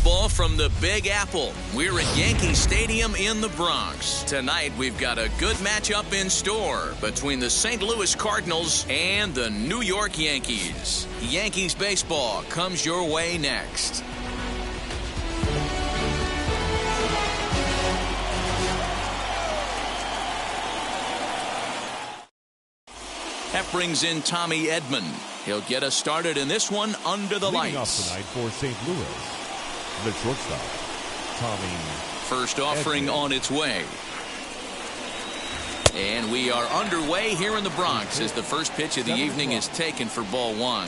baseball from the Big Apple. We're at Yankee Stadium in the Bronx. Tonight, we've got a good matchup in store between the St. Louis Cardinals and the New York Yankees. Yankees baseball comes your way next. That brings in Tommy Edman. He'll get us started in this one under the lights. Leading off tonight for St. Louis, the shortstop, Tommy. First offering Edman on its way. And we are underway here in the Bronx as the first pitch of the evening is taken for ball one.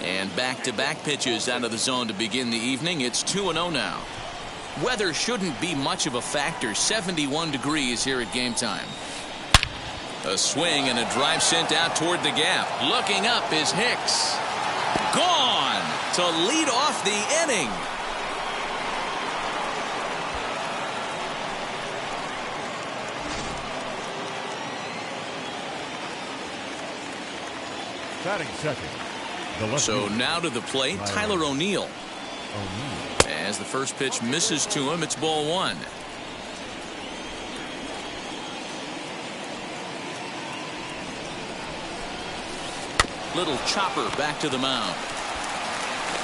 And back-to-back pitches out of the zone to begin the evening. It's 2-0 now. Weather shouldn't be much of a factor. 71 degrees here at game time. A swing and a drive sent out toward the gap. Looking up is Hicks. Gone to lead off the inning. Batting second. So now to the plate, Tyler O'Neill. As the first pitch misses to him, it's ball one. Little chopper back to the mound.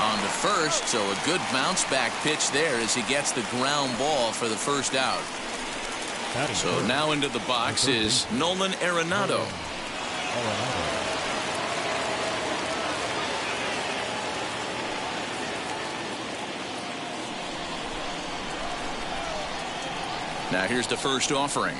On to first, so a good bounce back pitch there as he gets the ground ball for the first out. So now into the box is Nolan Arenado. Now here's the first offering.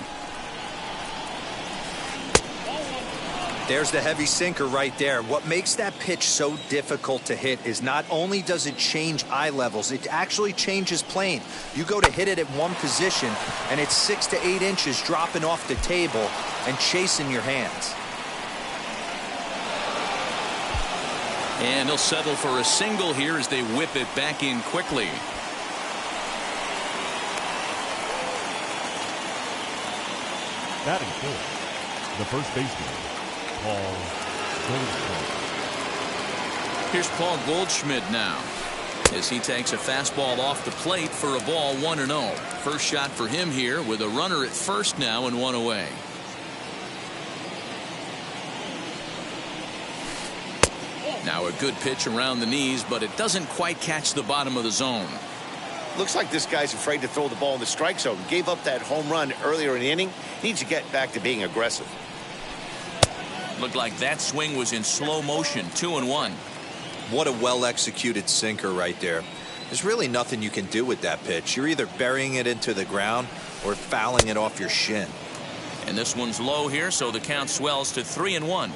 There's the heavy sinker right there. What makes that pitch so difficult to hit is not only does it change eye levels, it actually changes plane. You go to hit it at one position and it's 6 to 8 inches dropping off the table and chasing your hands. And he'll settle for a single here as they whip it back in quickly. Batting fourth, the first baseman, Paul Goldschmidt. Here's Paul Goldschmidt now as he takes a fastball off the plate for a ball 1-0. First shot for him here with a runner at first now and one away. Now a good pitch around the knees, but it doesn't quite catch the bottom of the zone. Looks like this guy's afraid to throw the ball in the strike zone. Gave up that home run earlier in the inning. Needs to get back to being aggressive. Looked like that swing was in slow motion. 2-1. What a well-executed sinker right there. There's really nothing you can do with that pitch. You're either burying it into the ground or fouling it off your shin. And this one's low here, so the count swells to 3-1.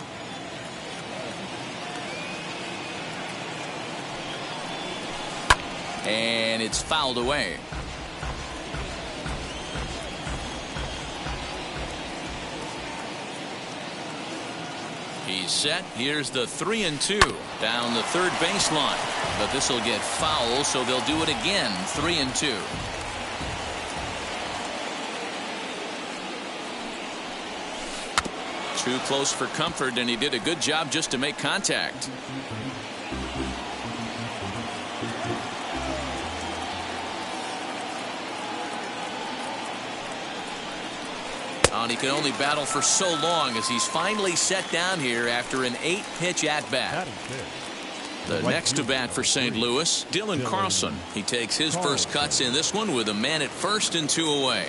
And it's fouled away. He's set. Here's the 3-2 down the third baseline. But this will get foul, so they'll do it again. 3-2. Too close for comfort, and he did a good job just to make contact. And he can only battle for so long as he's finally set down here after an 8-pitch at-bat. The next to bat for St. Louis, Dylan Carlson. He takes his first cuts in this one with a man at first and 2 away.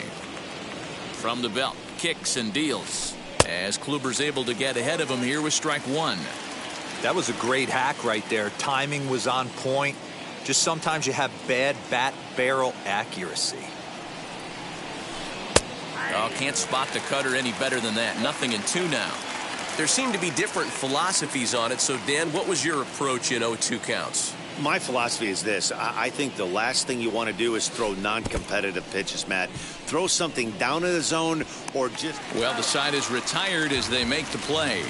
From the belt, kicks and deals as Kluber's able to get ahead of him here with strike one. That was a great hack right there. Timing was on point. Just sometimes you have bad bat barrel accuracy. Oh, can't spot the cutter any better than that. 0-2 now. There seem to be different philosophies on it. So, Dan, what was your approach in 0-2 counts? My philosophy is this. I think the last thing you want to do is throw non-competitive pitches, Matt. Throw something down in the zone or just... Well, the side is retired as they make the play.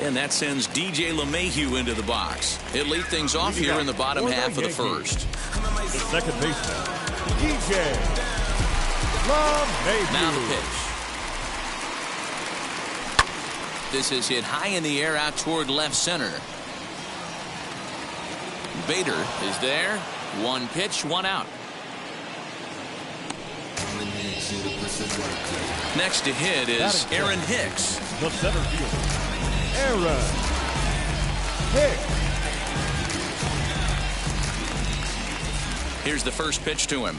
And that sends DJ LeMahieu into the box. He'll lead things off here in the bottom half of the first. The second baseman, DJ Now the pitch. This is hit high in the air out toward left center. Bader is there. One pitch, one out. Next to hit is Aaron Hicks. The center fielder, Aaron Hicks. Here's the first pitch to him.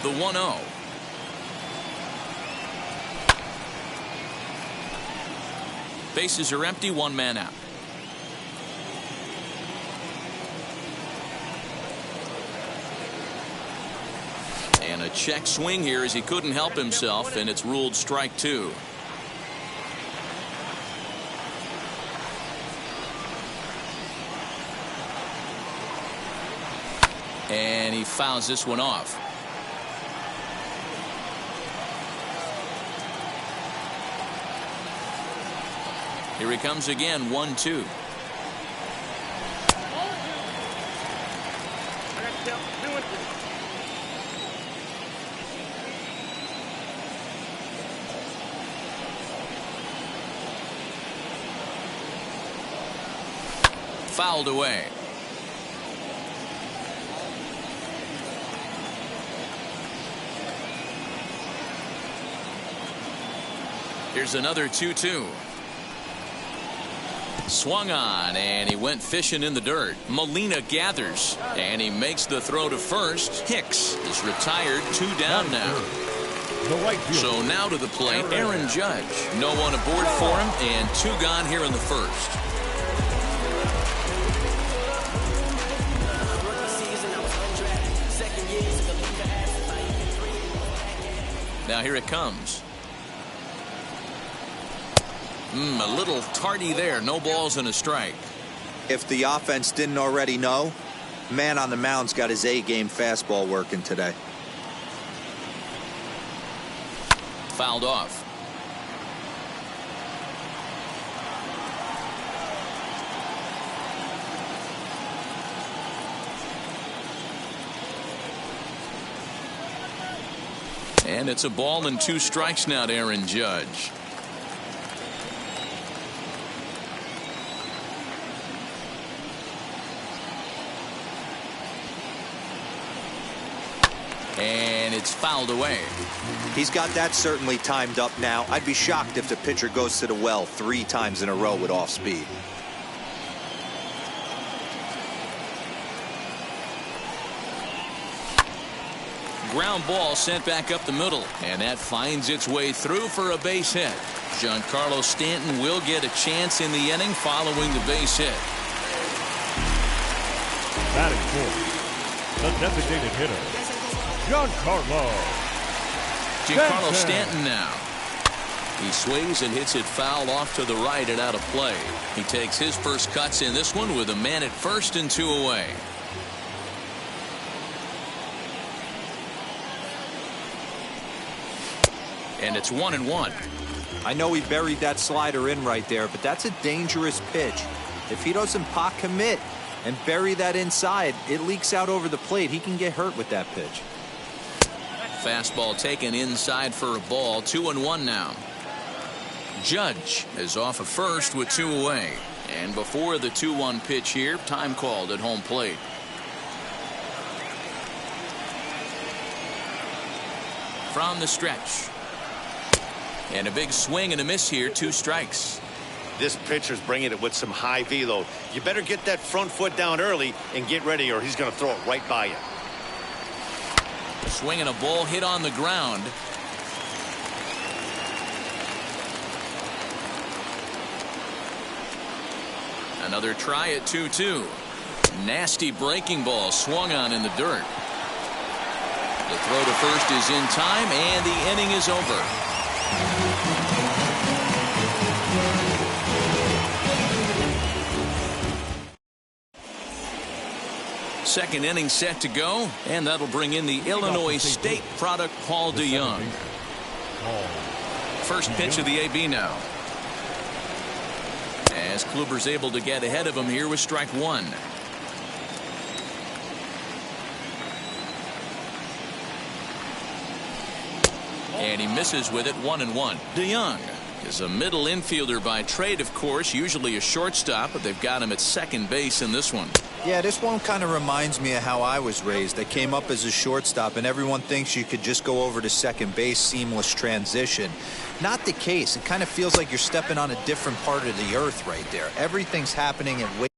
The 1-0. Bases are empty, one man out. And a check swing here as he couldn't help himself, and it's ruled strike two. And he fouls this one off. Here he comes again, 1-2. Fouled away. Here's another 2-2. Swung on, and he went fishing in the dirt. Molina gathers, and he makes the throw to first. Hicks is retired, 2 down now. So now to the plate, Aaron Judge. No one aboard for him, and 2 gone here in the first. Now here it comes. A little tardy there. No balls and a strike. If the offense didn't already know, man on the mound's got his A-game fastball working today. Fouled off. And it's a ball and 2 strikes now to Aaron Judge. And it's fouled away. He's got that certainly timed up now. I'd be shocked if the pitcher goes to the well 3 times in a row with off speed. Ground ball sent back up the middle, and that finds its way through for a base hit. Giancarlo Stanton will get a chance in the inning following the base hit. Batting fourth, the designated hitter, Giancarlo Stanton now. He swings and hits it foul off to the right and out of play. He takes his first cuts in this one with a man at first and 2 away. And it's 1-1. I know he buried that slider in right there, but that's a dangerous pitch. If he doesn't pot commit and bury that inside, it leaks out over the plate. He can get hurt with that pitch. Fastball taken inside for a ball. 2-1 now. Judge is off of first with 2 away. And before the 2-1 pitch here, time called at home plate. From the stretch. And a big swing and a miss here. 2 strikes. This pitcher's bringing it with some high velo. You better get that front foot down early and get ready, or he's going to throw it right by you. Swing and a ball hit on the ground. Another try at 2-2. Nasty breaking ball swung on in the dirt. The throw to first is in time, and the inning is over. Second inning set to go, and that'll bring in the Illinois State product, Paul DeYoung. First pitch of the AB now. as Kluber's able to get ahead of him here with strike one. And he misses with it, 1-1. DeYoung is a middle infielder by trade, of course, usually a shortstop, but they've got him at second base in this one. Yeah, this one kind of reminds me of how I was raised. I came up as a shortstop, and everyone thinks you could just go over to second base, seamless transition. Not the case. It kind of feels like you're stepping on a different part of the earth right there. Everything's happening at way.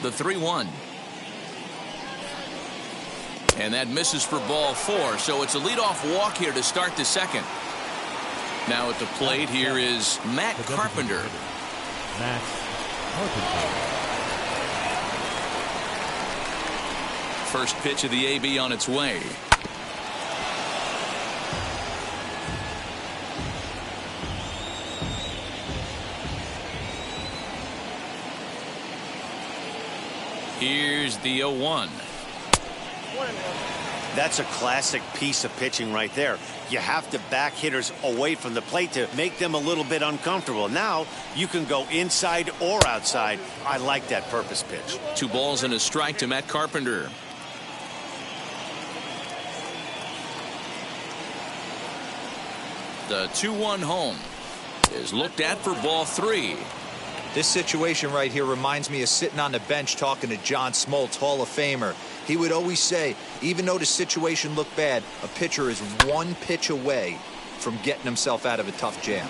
The 3-1. And that misses for ball 4, so it's a leadoff walk here to start the second. Now at the plate here is Matt Carpenter. Matt Carpenter. First pitch of the AB on its way. Here's the 0-1. That's a classic piece of pitching right there. You have to back hitters away from the plate to make them a little bit uncomfortable. Now you can go inside or outside. I like that purpose pitch. 2 balls and a strike to Matt Carpenter. The 2-1 home is looked at for ball 3. This situation right here reminds me of sitting on the bench talking to John Smoltz, Hall of Famer. He would always say, even though the situation looked bad, a pitcher is 1 pitch away from getting himself out of a tough jam.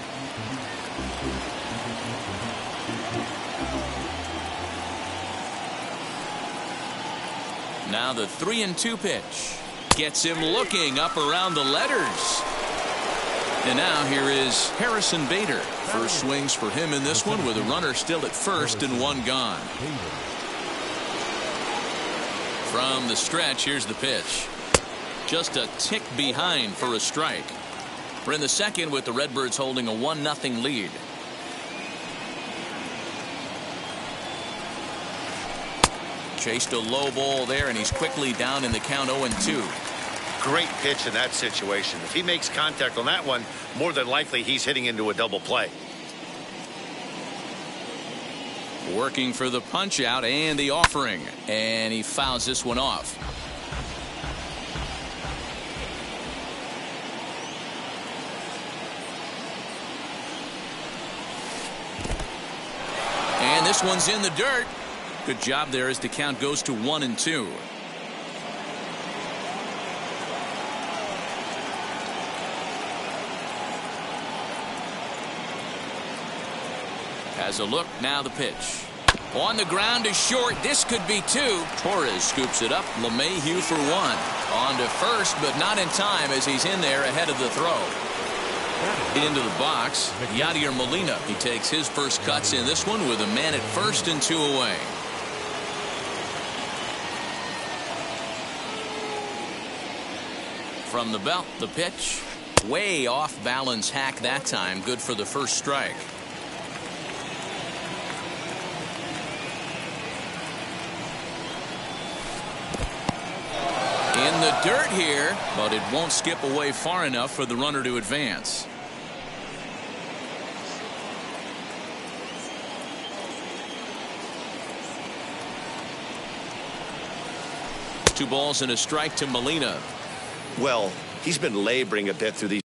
Now the 3-2 pitch gets him looking up around the letters. And now here is Harrison Bader. First swings for him in this one with a runner still at first and 1 gone. From the stretch, here's the pitch. Just a tick behind for a strike. We're in the second with the Redbirds holding a 1-0 lead. Chased a low ball there, and he's quickly down in the count 0-2. Great pitch in that situation. If he makes contact on that one, more than likely he's hitting into a double play. Working for the punch out and the offering, and he fouls this one off. And this one's in the dirt. Good job there as the count goes to 1-2. Has a look, now the pitch. On the ground is short. This could be 2. Torres scoops it up. LeMahieu for 1. On to first, but not in time as he's in there ahead of the throw. Into the box, Yadier Molina. He takes his first cuts in this one with a man at first and 2 away. From the belt, the pitch. Way off balance hack that time. Good for the first strike. In the dirt here, but it won't skip away far enough for the runner to advance. Two balls and a strike to Molina. Well, he's been laboring a bit through these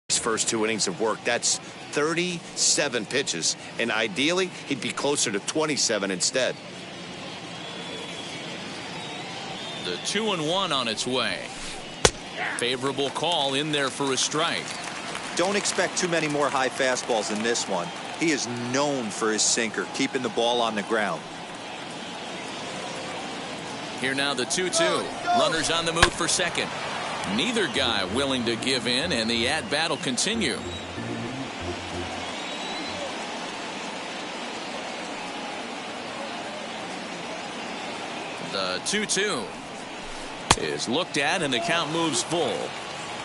first 2 innings of work. That's 37 pitches, and ideally he'd be closer to 27 instead. The 2-1 on its way. Favorable call in there for a strike. Don't expect too many more high fastballs than this one. He is known for his sinker, keeping the ball on the ground. Here now the 2-2. Runners on the move for second. Neither guy willing to give in, and the at-bat will continue. The 2-2 is looked at, and the count moves full.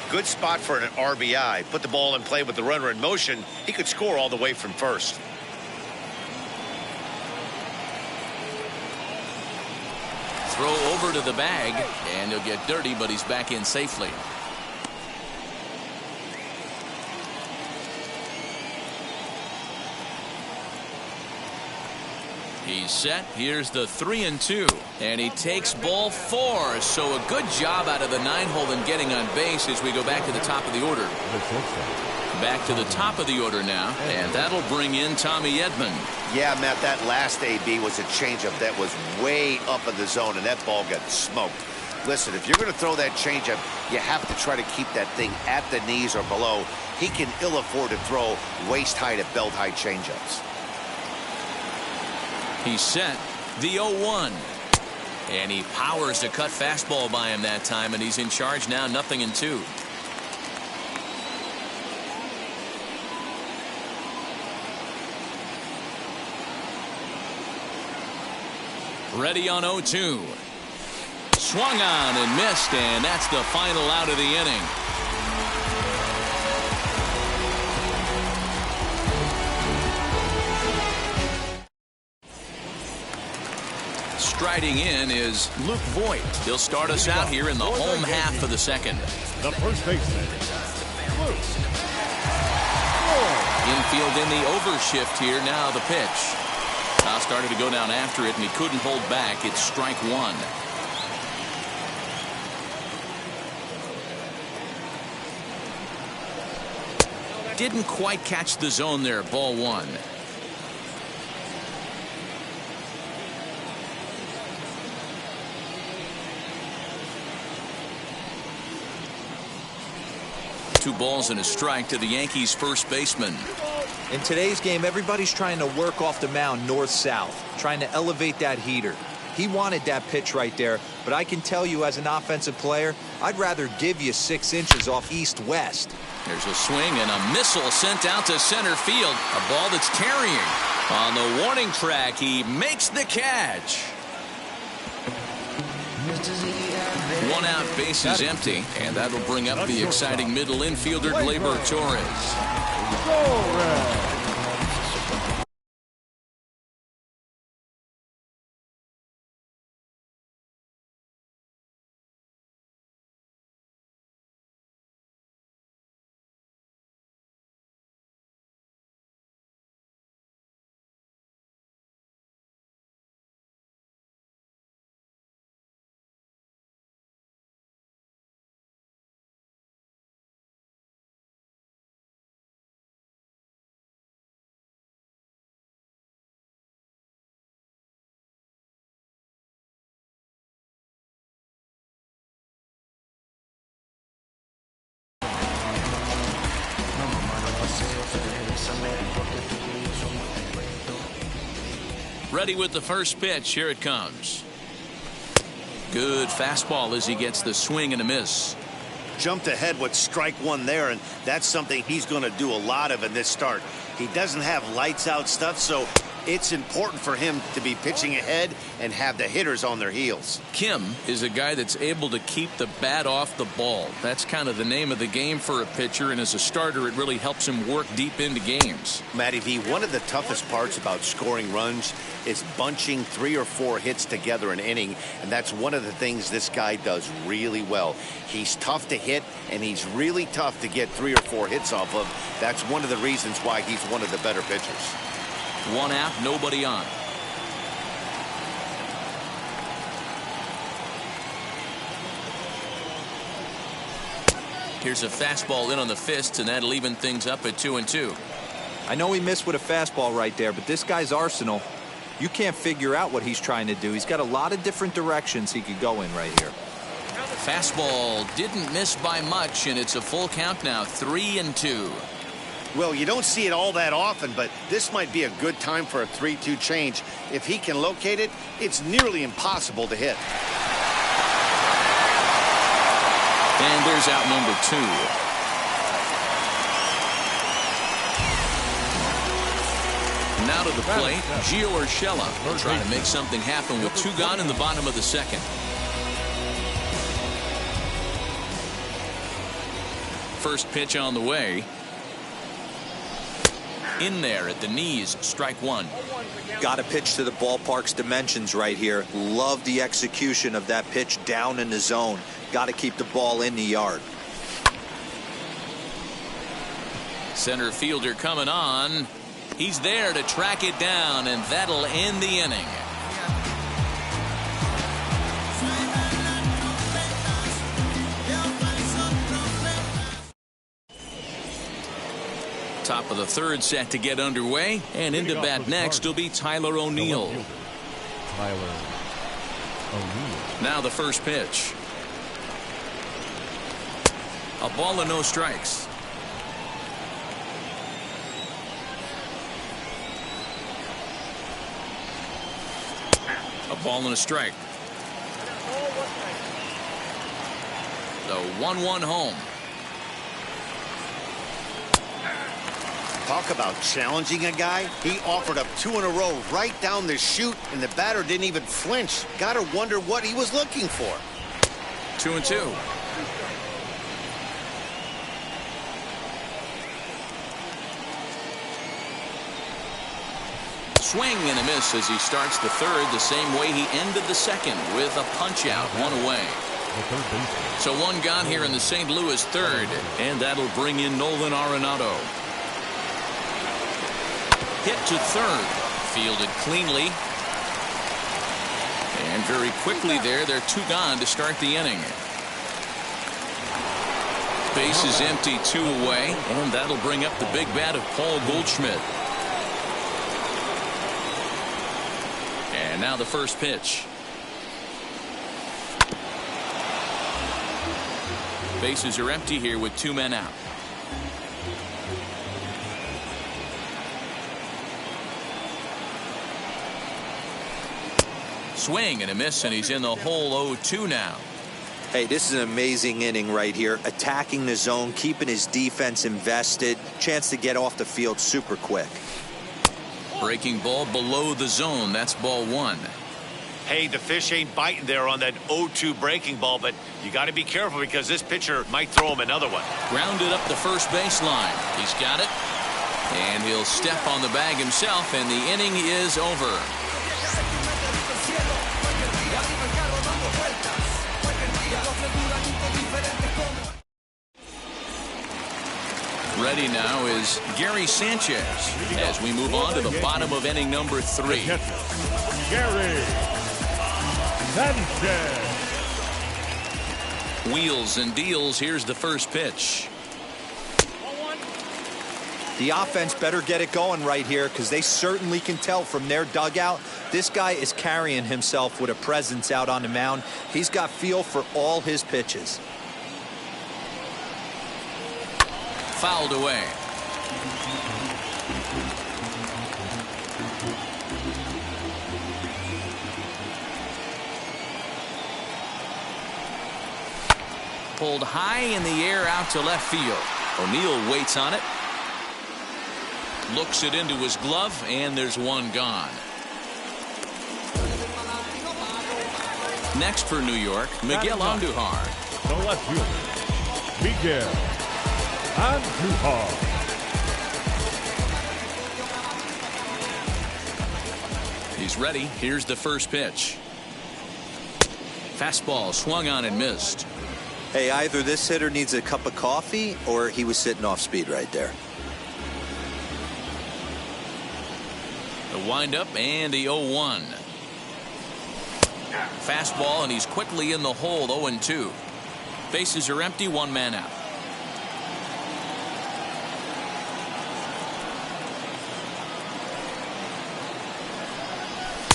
Good spot for an RBI. Put the ball in play with the runner in motion. He could score all the way from first. Throw over to the bag, and he'll get dirty, but he's back in safely. He's set. Here's the 3-2, and he takes ball 4. So a good job out of the 9-hole in getting on base as we go back to the top of the order. Back to the top of the order now, and that'll bring in Tommy Edman. Yeah, Matt, that last AB was a changeup that was way up in the zone, and that ball got smoked. Listen, if you're going to throw that changeup, you have to try to keep that thing at the knees or below. He can ill afford to throw waist-high to belt-high changeups. He's set. The 0-1. And he powers the cut fastball by him that time, and he's in charge now, 0-2. Ready on 0-2. Swung on and missed, and that's the final out of the inning. Striding in is Luke Voigt. He'll start us out here in the home half of the second. The first baseman, Luke. Infield in the overshift here. Now the pitch. Now started to go down after it, and he couldn't hold back. It's strike 1. Didn't quite catch the zone there. Ball 1. Two balls and a strike to the Yankees first baseman. In today's game, everybody's trying to work off the mound north-south, trying to elevate that heater. He wanted that pitch right there, but I can tell you as an offensive player, I'd rather give you 6 inches off east-west. There's a swing and a missile sent out to center field. A ball that's carrying. On the warning track, he makes the catch. 1 out, base is empty, and that'll bring up the exciting middle infielder, Gleyber Torres. Ready with the first pitch. Here it comes. Good fastball as he gets the swing and a miss. Jumped ahead with strike 1 there, and that's something he's going to do a lot of in this start. He doesn't have lights out stuff, so it's important for him to be pitching ahead and have the hitters on their heels. Kim is a guy that's able to keep the bat off the ball. That's kind of the name of the game for a pitcher, and as a starter, it really helps him work deep into games. Matty V, one of the toughest parts about scoring runs is bunching 3 or 4 hits together an inning, and that's one of the things this guy does really well. He's tough to hit, and he's really tough to get 3 or 4 hits off of. That's one of the reasons why he's one of the better pitchers. 1 out, nobody on. Here's a fastball in on the fists, and that'll even things up at 2-2. I know he missed with a fastball right there, but this guy's arsenal, you can't figure out what he's trying to do. He's got a lot of different directions he could go in right here. Fastball didn't miss by much, and it's a full count now, 3-2. Well, you don't see it all that often, but this might be a good time for a 3-2 change. If he can locate it, it's nearly impossible to hit. And there's out number 2. Now to the plate, Gio Urshela trying to make something happen with 2 gone in the bottom of the second. First pitch on the way. In there at the knees, strike 1. Got to pitch to the ballpark's dimensions right here. Love the execution of that pitch down in the zone. Got to keep the ball in the yard. Center fielder coming on. He's there to track it down, and that'll end the inning. Top of the third set to get underway, and into bat next will be Tyler O'Neill. Now the first pitch. A ball and no strikes. A ball and a strike. The 1-1 home. Talk about challenging a guy. He offered up 2 in a row right down the chute, and the batter didn't even flinch. Gotta wonder what he was looking for. 2-2. Swing and a miss as he starts the third the same way he ended the second, with a punch out, 1 away. So 1 gone here in the St. Louis third, and that'll bring in Nolan Arenado. Hit to third, fielded cleanly, and very quickly they're 2 gone to start the inning. Base is empty, 2 away, and that'll bring up the big bat of Paul Goldschmidt. And now the first pitch. Bases are empty here with 2 men out. Swing and a miss, and he's in the hole, 0-2 now. Hey, this is an amazing inning right here. Attacking the zone, keeping his defense invested. Chance to get off the field super quick. Breaking ball below the zone. That's ball 1. Hey, the fish ain't biting there on that 0-2 breaking ball, but you got to be careful because this pitcher might throw him another one. Grounded up the first baseline. He's got it. And he'll step on the bag himself, and the inning is over. Ready now is Gary Sanchez as we move on to the bottom of inning number 3. Gary Sanchez. Wheels and deals. Here's the first pitch. The offense better get it going right here, because they certainly can tell from their dugout this guy is carrying himself with a presence out on the mound. He's got feel for all his pitches. Fouled away. Pulled high in the air out to left field. O'Neill waits on it. Looks it into his glove, and there's 1 gone. Next for New York, Miguel Andujar. The left fielder, Miguel Andujar. He's ready. Here's the first pitch. Fastball swung on and missed. Hey, either this hitter needs a cup of coffee or he was sitting off speed right there. The windup and the 0-1. Fastball, and he's quickly in the hole, 0-2. Bases are empty, 1 man out.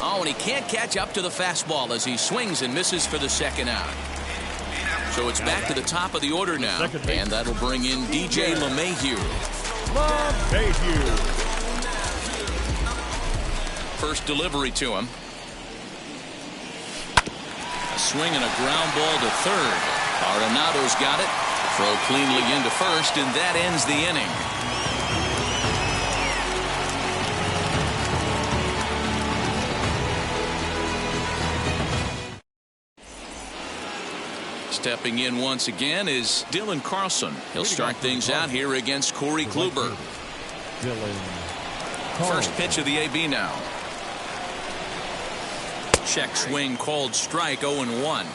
Oh, and he can't catch up to the fastball as he swings and misses for the second out. So it's back to the top of the order now, and that'll bring in DJ LeMahieu. First delivery to him. A swing and a ground ball to third. Arenado's got it. Throw cleanly into first, and that ends the inning. Stepping in once again is Dylan Carlson. He'll start things out here against Corey Kluber. First pitch of the AB now. Check swing called strike, 0-1.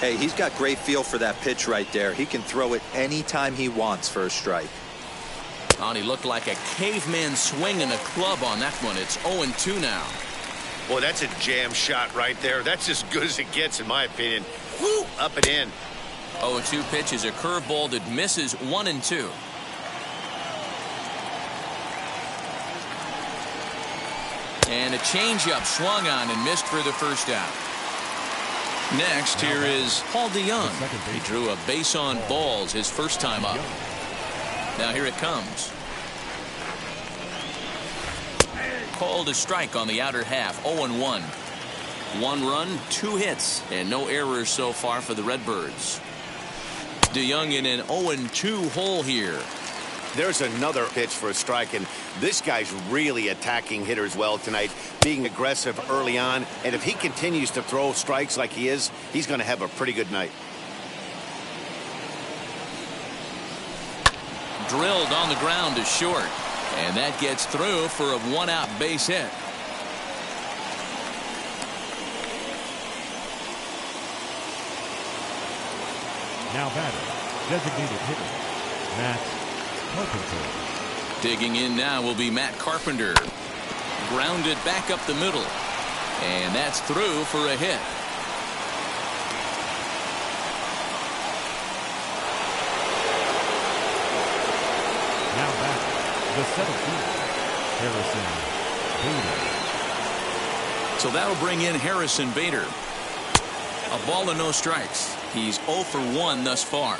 Hey, he's got great feel for that pitch right there. He can throw it anytime he wants for a strike. Oh, he looked like a caveman swinging a club on that one. It's 0-2 now. Boy, that's a jam shot right there. That's as good as it gets, in my opinion. Woo! Up and in. 0-2 pitch is a curveball that misses 1-2. And a changeup swung on and missed for the first out. Next, here is Paul DeYoung. He drew a base on balls his first time up. Now here it comes. Called a strike on the outer half, 0-1. 1 run, 2 hits, and no errors so far for the Redbirds. DeYoung in an 0-2 hole here. There's another pitch for a strike, and this guy's really attacking hitters well tonight, being aggressive early on, and if he continues to throw strikes like he is, he's going to have a pretty good night. Drilled on the ground to short, and that gets through for a 1-out base hit. Now batter, designated hitter, Matt Carpenter. Digging in now will be Matt Carpenter. Grounded back up the middle, and that's through for a hit. Now batter, the center fielder, Harrison Bader. So that'll bring in Harrison Bader. A ball and no strikes. He's 0 for 1 thus far.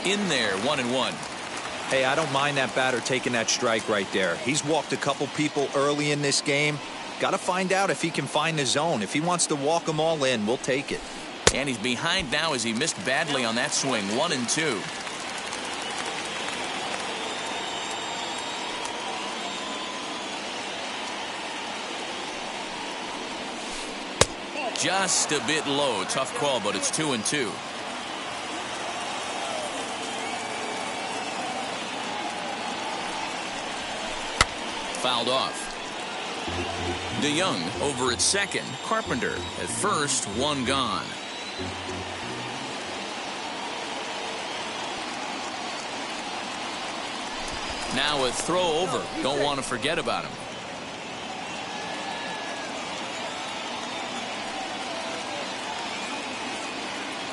In there, 1-1. Hey, I don't mind that batter taking that strike right there. He's walked a couple people early in this game. Got to find out if he can find the zone. If he wants to walk them all in, we'll take it. And he's behind now as he missed badly on that swing, 1-2. Just a bit low. Tough call, but it's 2-2. Fouled off. DeYoung over at second. Carpenter at first. 1 gone. Now a throw over. Don't want to forget about him.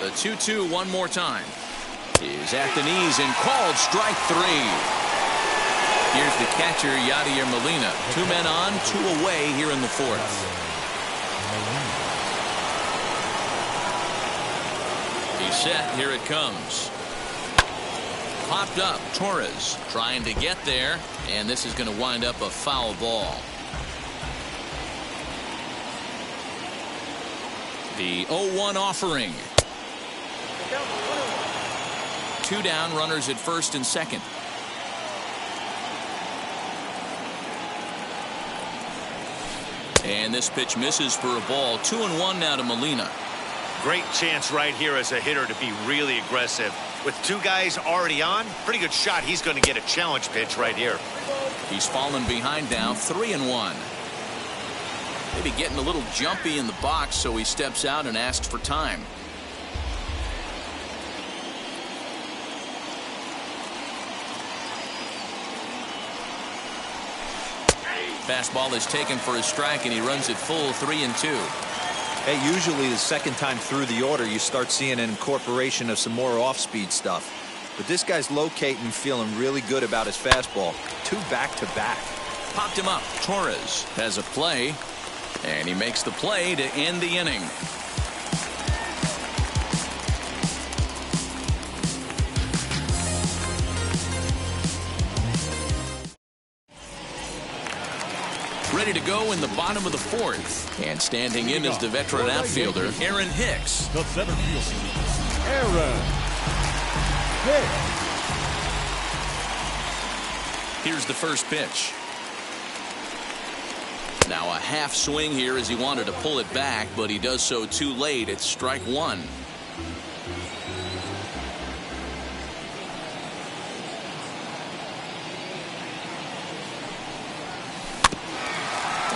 The 2-2 one more time. Is at the knees and called strike 3. Here's the catcher, Yadier Molina. 2 men on, 2 away here in the 4th. He's set. Here it comes. Popped up. Torres trying to get there, and this is going to wind up a foul ball. The 0-1 offering. 2 down, runners at first and second. And this pitch misses for a ball. 2-1 now to Molina. Great chance right here as a hitter to be really aggressive. With 2 guys already on, pretty good shot. He's going to get a challenge pitch right here. He's fallen behind now, 3-1. Maybe getting a little jumpy in the box, so he steps out and asks for time. Fastball is taken for a strike, and he runs it full, 3-2. Hey, usually the second time through the order, you start seeing an incorporation of some more off-speed stuff. But this guy's locating, feeling really good about his fastball. 2 back-to-back. Popped him up. Torres has a play, and he makes the play to end the inning. Ready to go in the bottom of the fourth. And standing in is the veteran outfielder, Aaron Hicks. The center fielder, Aaron Hicks. Here's the first pitch. Now a half swing here as he wanted to pull it back, but he does so too late. It's strike one.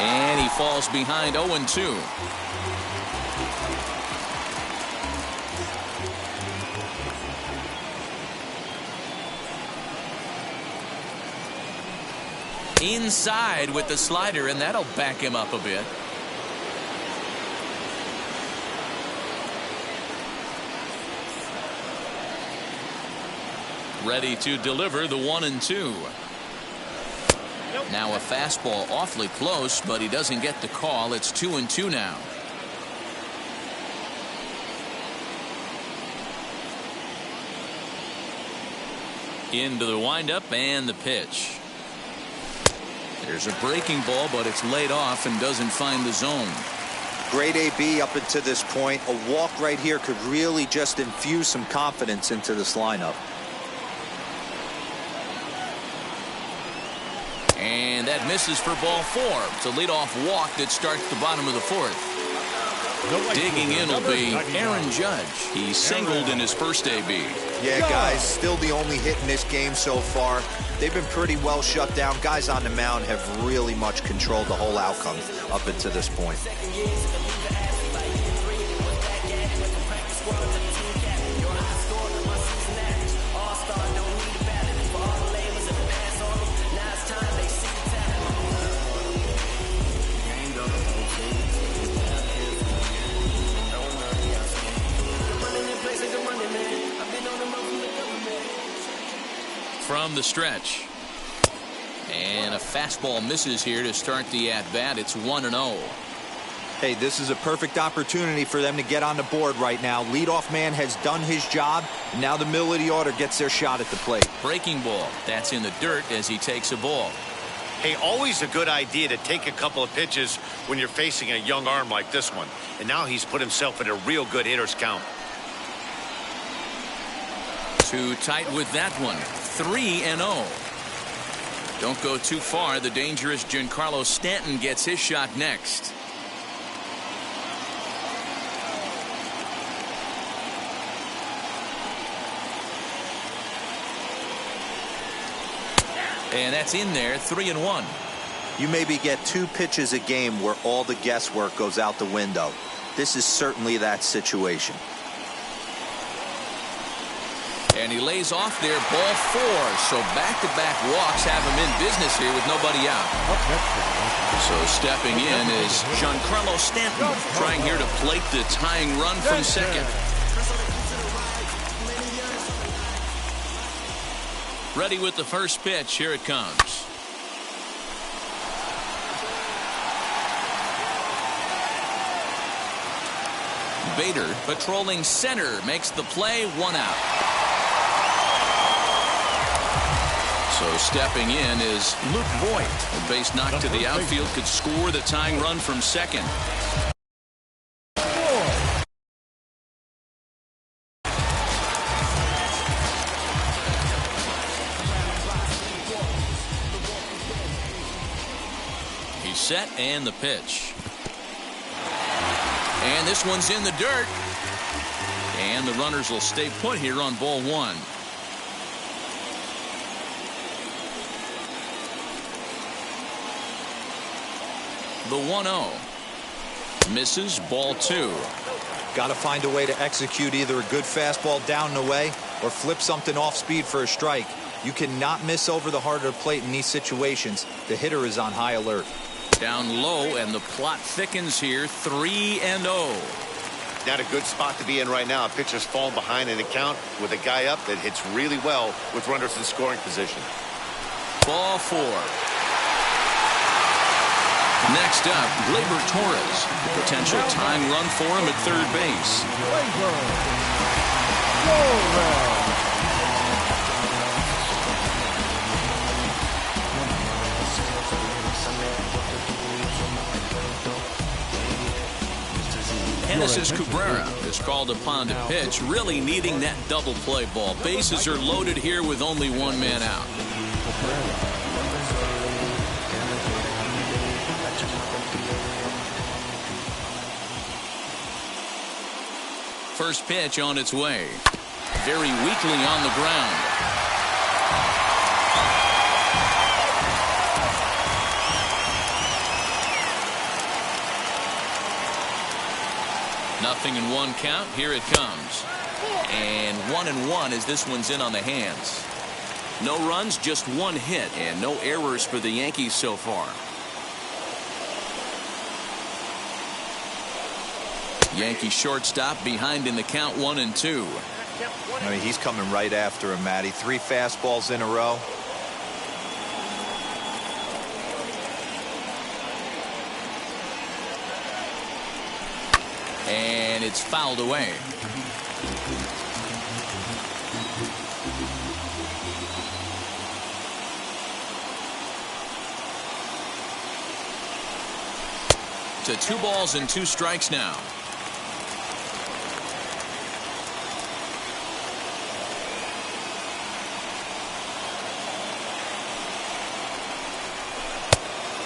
And he falls behind 0-2. Inside with the slider, and that'll back him up a bit. Ready to deliver the 1-2. Now a fastball awfully close, but he doesn't get the call. It's 2-2 now. Into the windup and the pitch. There's a breaking ball, but it's laid off and doesn't find the zone. Great AB up until this point. A walk right here could really just infuse some confidence into this lineup. And that misses for ball four. It's a leadoff walk that starts the bottom of the fourth. Digging in will be Aaron Judge. He singled in his first AB. Yeah, guys, still the only hit in this game so far. They've been pretty well shut down. Guys on the mound have really much controlled the whole outcome up until this point. From the stretch. And a fastball misses here to start the at-bat. It's 1-0. Hey, this is a perfect opportunity for them to get on the board right now. Leadoff man has done his job. And now the middle of the order gets their shot at the plate. Breaking ball. That's in the dirt as he takes a ball. Hey, always a good idea to take a couple of pitches when you're facing a young arm like this one. And now he's put himself in a real good hitter's count. Too tight with that one. 3-0. Don't go too far. The dangerous Giancarlo Stanton gets his shot next. And that's in there. 3-1. You maybe get 2 pitches a game where all the guesswork goes out the window. This is certainly that situation. And he lays off there, ball 4. So back-to-back walks have him in business here with nobody out. So stepping in is Giancarlo Stanton, trying here to plate the tying run from second. Ready with the first pitch. Here it comes. Bader patrolling center makes the play. 1 out. So stepping in is Luke Voigt. A base knock to the outfield could score the tying run from second. He's set and the pitch. And this one's in the dirt. And the runners will stay put here on ball 1. The 1-0. Misses, ball 2. Got to find a way to execute either a good fastball down and away or flip something off speed for a strike. You cannot miss over the heart of the plate in these situations. The hitter is on high alert. Down low, and the plot thickens here. 3-0. Not a good spot to be in right now. A pitcher's falling behind in the count with a guy up that hits really well with runners in scoring position. Ball 4. Next up, Gleyber Torres. A potential tying run for him at third base. Genesis Cabrera is called upon to pitch, really needing that double play ball. Bases are loaded here with only one man out. First pitch on its way. Very weakly on the ground. Nothing in one count. Here it comes. And 1-1 as this one's in on the hands. No runs, just one hit, and no errors for the Yankees so far. Yankee shortstop behind in the count 1-2. I mean, he's coming right after him, Matty. 3 fastballs in a row. And it's fouled away. To 2 balls and 2 strikes now.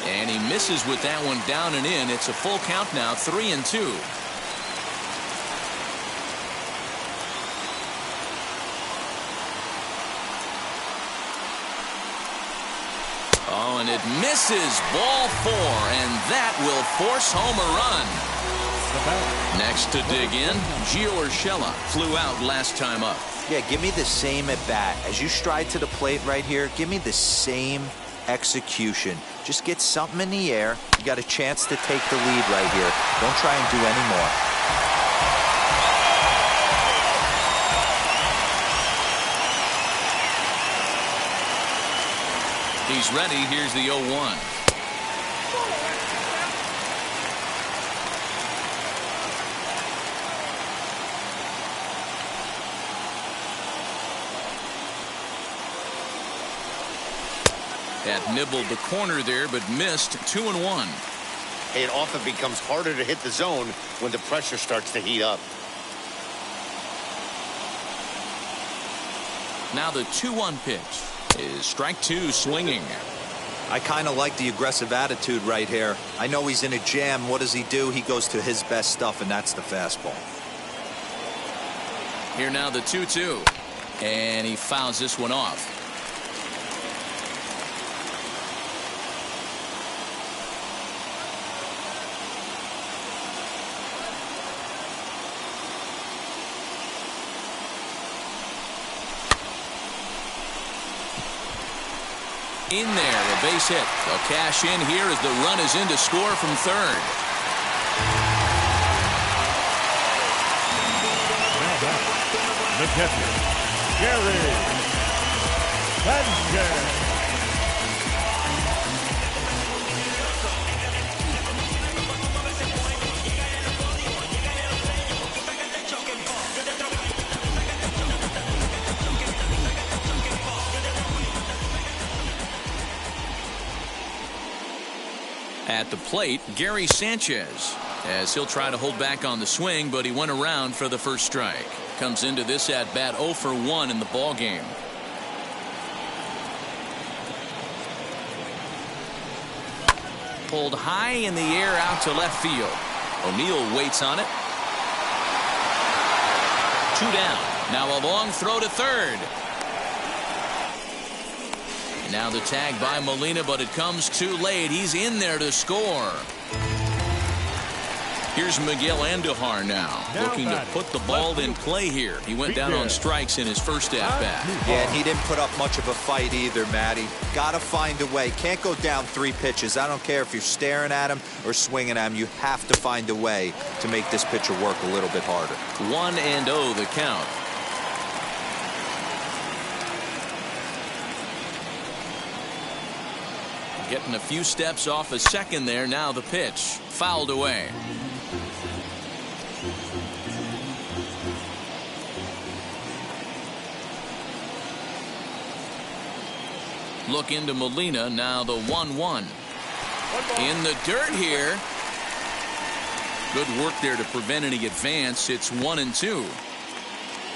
And he misses with that one down and in. It's a full count now, 3-2. Oh, and it misses, ball 4, and that will force home a run. Next to dig in, Gio Urshela flew out last time up. Yeah, give me the same at bat. As you stride to the plate right here, give me the same execution. Just get something in the air. You got a chance to take the lead right here. Don't try and do any more. He's ready. Here's the 0-1. That nibbled the corner there, but missed. 2-1. It often becomes harder to hit the zone when the pressure starts to heat up. Now the 2-1 pitch is strike 2, swinging. I kind of like the aggressive attitude right here. I know he's in a jam. What does he do? He goes to his best stuff, and that's the fastball. Here now the 2-2. And he fouls this one off. In there, a base hit. They'll cash in here as the run is in to score from third. Now back, the catcher, Gary Sanchez. At the plate, Gary Sanchez, as he'll try to hold back on the swing, but he went around for the first strike. Comes into this at bat 0 for 1 in the ball game. Pulled high in the air out to left field. O'Neill waits on it. 2 down. Now a long throw to third. And now the tag by Molina, but it comes too late. He's in there to score. Here's Miguel Andujar now looking to put the ball in play here. He went down on strikes in his first at-bat. Yeah, and he didn't put up much of a fight either, Matty. Got to find a way. Can't go down 3 pitches. I don't care if you're staring at him or swinging at him. You have to find a way to make this pitcher work a little bit harder. 1-0 the count. Getting a few steps off a second there. Now the pitch. Fouled away. Look into Molina. Now the 1-1. In the dirt here. Good work there to prevent any advance. It's 1-2.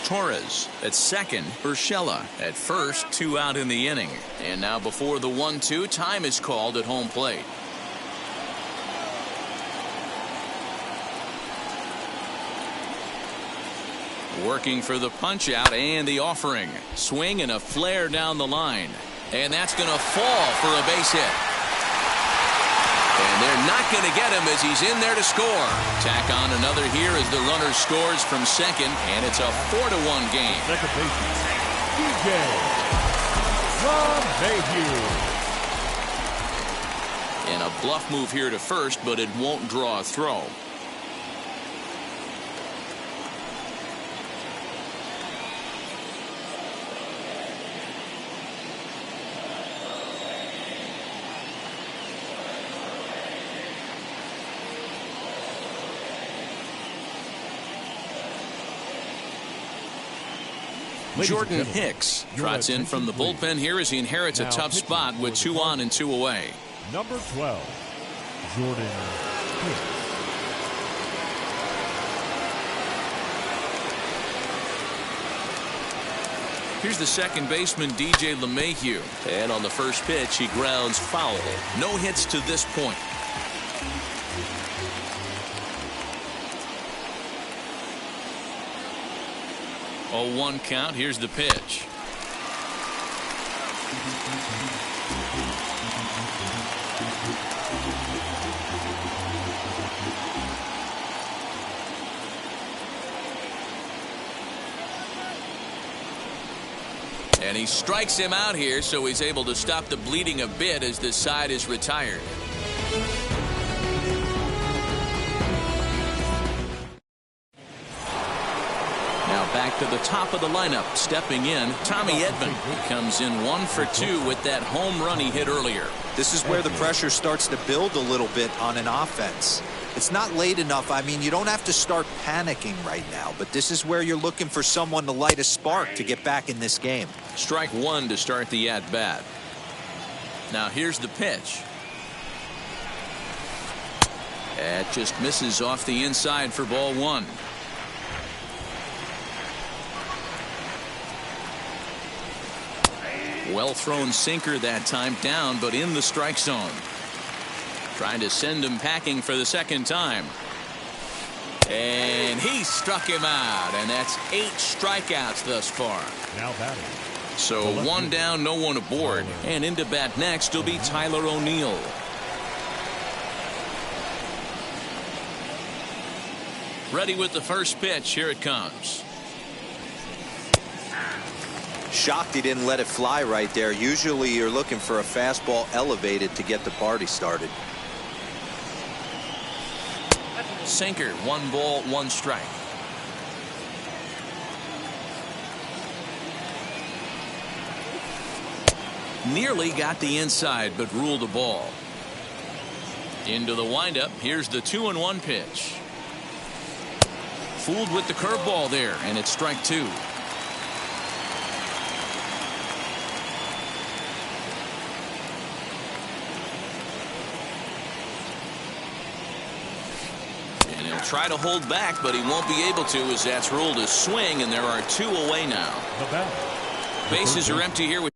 Torres at second. Urshela at first. 2 out in the inning. And now before the 1-2, time is called at home plate. Working for the punch out and the offering. Swing and a flare down the line. And that's going to fall for a base hit. And they're not going to get him as he's in there to score. Tack on another here as the runner scores from second, and it's a 4-1 game. Second baseman, DJ Mayhew. And a bluff move here to first, but it won't draw a throw. Jordan Hicks trots in from the bullpen here as he inherits a tough spot with 2 on and 2 away. Number 12, Jordan Hicks. Here's the second baseman, DJ LeMahieu. And on the first pitch, he grounds foul. No hits to this point. A 1 count. Here's the pitch. And he strikes him out here, so he's able to stop the bleeding a bit as this side is retired. Back to the top of the lineup. Stepping in, Tommy Edman. He comes in 1 for 2 with that home run he hit earlier. This is where the pressure starts to build a little bit on an offense. It's not late enough. I mean, you don't have to start panicking right now, but this is where you're looking for someone to light a spark to get back in this game. Strike 1 to start the at-bat. Now here's the pitch. It just misses off the inside for ball 1. Well thrown sinker that time, down but in the strike zone. Trying to send him packing for the second time. And he struck him out, and that's 8 strikeouts thus far. Now batting. So 1 down, no one aboard. And into bat next will be Tyler O'Neill. Ready with the first pitch. Here it comes. Shocked he didn't let it fly right there. Usually you're looking for a fastball elevated to get the party started. Sinker, 1 ball, 1 strike. Nearly got the inside, but ruled the ball. Into the windup. Here's the 2-1 pitch. Fooled with the curveball there, and it's strike 2. Try to hold back, but he won't be able to as that's ruled a swing, and there are 2 away now. Bases are empty here with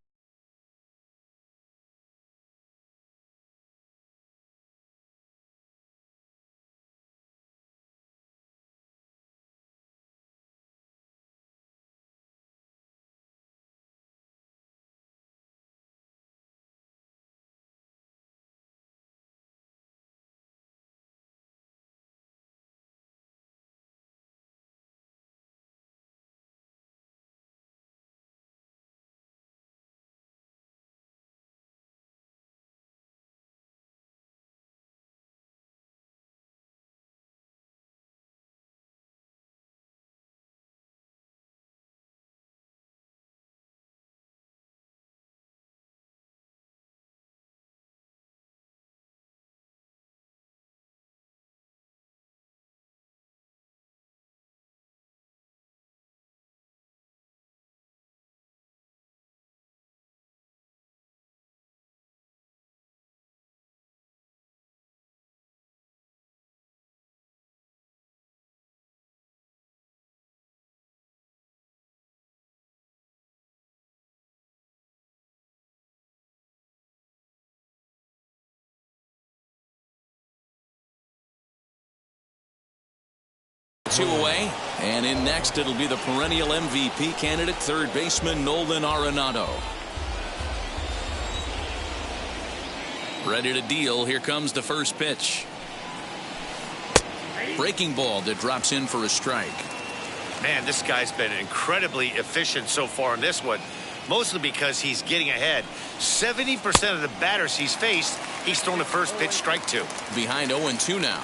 2 away. And in next, it'll be the perennial MVP candidate, third baseman Nolan Arenado. Ready to deal. Here comes the first pitch. Breaking ball that drops in for a strike. Man, this guy's been incredibly efficient so far in this one, mostly because he's getting ahead. 70% of the batters he's faced, he's thrown the first pitch strike to. Behind 0-2 now.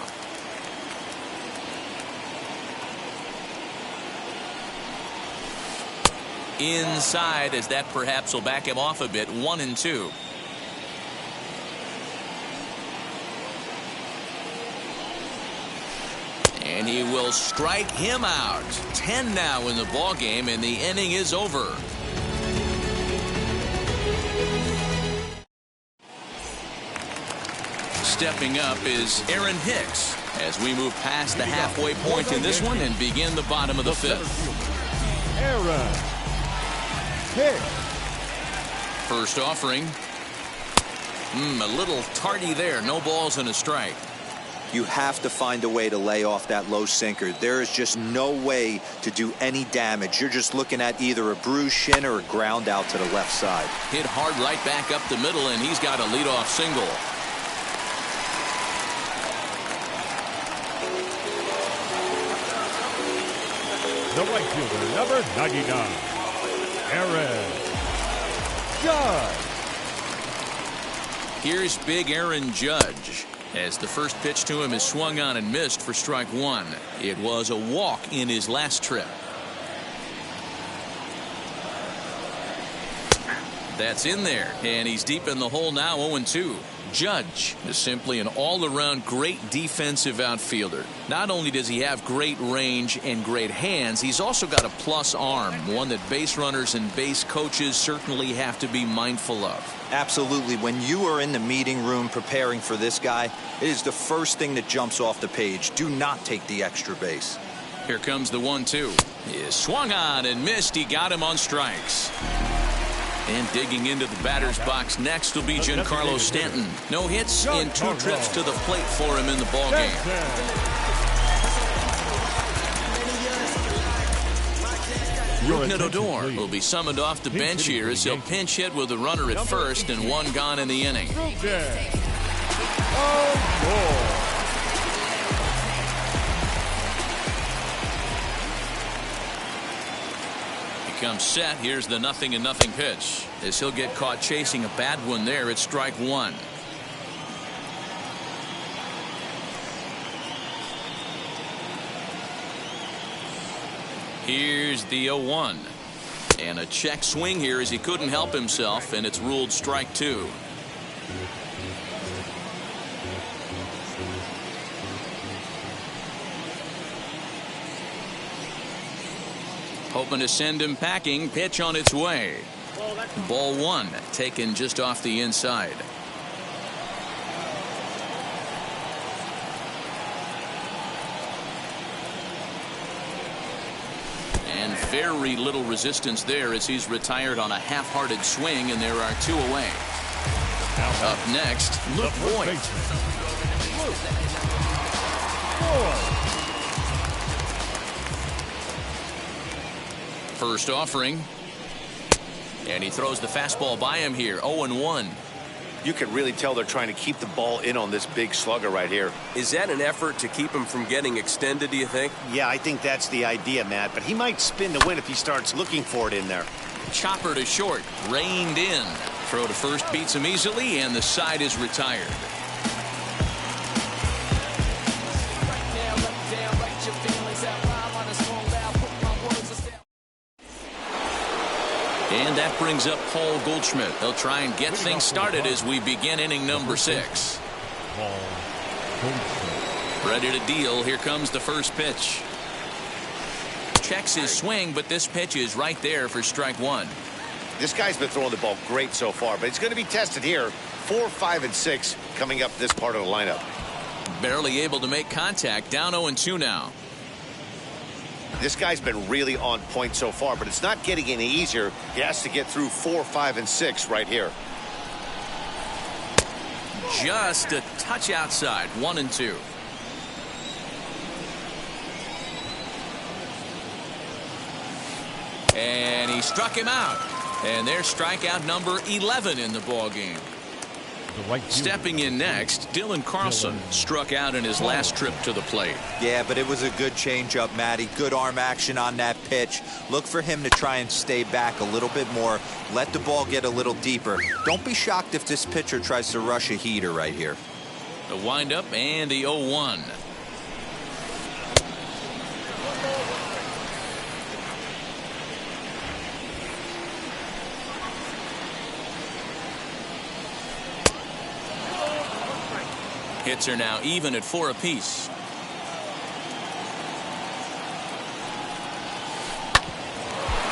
Inside, as that perhaps will back him off a bit. 1-2. And he will strike him out. 10 now in the ball game, and the inning is over. Stepping up is Aaron Hicks as we move past the halfway point in this one and begin the bottom of the fifth. Aaron Hicks. First offering. A little tardy there. No balls and a strike. You have to find a way to lay off that low sinker. There is just no way to do any damage. You're just looking at either a bruised shin or a ground out to the left side. Hit hard right back up the middle, and he's got a leadoff single. The right fielder, number 99, Aaron Judge. Here's big Aaron Judge, as the first pitch to him is swung on and missed for strike one. It was a walk in his last trip. That's in there, and he's deep in the hole now. 0-2. Judge is simply an all-around great defensive outfielder. Not only does he have great range and great hands, he's also got a plus arm, one that base runners and base coaches certainly have to be mindful of. Absolutely. When you are in the meeting room preparing for this guy, it is the first thing that jumps off the page. Do not take the extra base. Here comes the 1-2. He is swung on and missed. He got him on strikes. And digging into the batter's box next will be Giancarlo Stanton. No hits in 2 trips to the plate for him in the ballgame. Rougned Odor will be summoned off the bench here as he'll pinch hit with a runner at first and 1 gone in the inning. Comes set. Here's the 0-0 pitch as he'll get caught chasing a bad one there at strike one. Here's the 0-1 and a check swing here as he couldn't help himself, and it's ruled strike two. Hoping to send him packing. Pitch on its way. Ball one, taken just off the inside. And very little resistance there as he's retired on a half-hearted swing, and there are 2 away. Up next, Luke Voigt. First offering, and he throws the fastball by him here. 0-1. You can really tell they're trying to keep the ball in on this big slugger right here. Is that an effort to keep him from getting extended, do you think? Yeah, I think that's the idea, Matt, but he might spin to win if he starts looking for it in there. Chopper to short, reined in. Throw to first beats him easily, and the side is retired. And that brings up Paul Goldschmidt. They'll try and get things started as we begin inning number 6. Ready to deal. Here comes the first pitch. Checks his swing, but this pitch is right there for strike one. This guy's been throwing the ball great so far, but he's going to be tested here. 4, 5, and 6 coming up this part of the lineup. Barely able to make contact. Down 0-2 now. This guy's been really on point so far, but it's not getting any easier. He has to get through 4, 5, and 6 right here. Just a touch outside. 1-2. And he struck him out. And there's strikeout number 11 in the ball game. Stepping in next, Dylan Carlson struck out in his last trip to the plate. Yeah, but it was a good changeup, Matty. Good arm action on that pitch. Look for him to try and stay back a little bit more. Let the ball get a little deeper. Don't be shocked if this pitcher tries to rush a heater right here. The windup and the 0-1. Hits are now even at 4 apiece.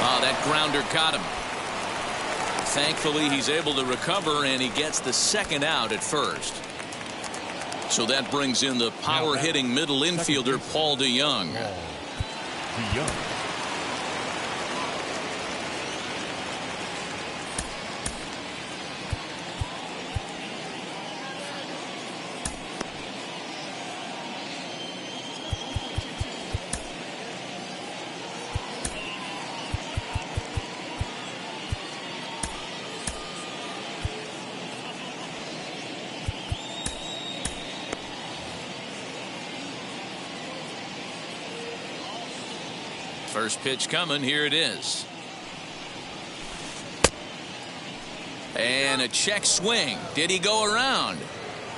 Oh, that grounder caught him. Thankfully, he's able to recover, and he gets the second out at first. So that brings in the power-hitting middle infielder, Paul DeYoung. First pitch coming. Here it is. And a check swing. Did he go around?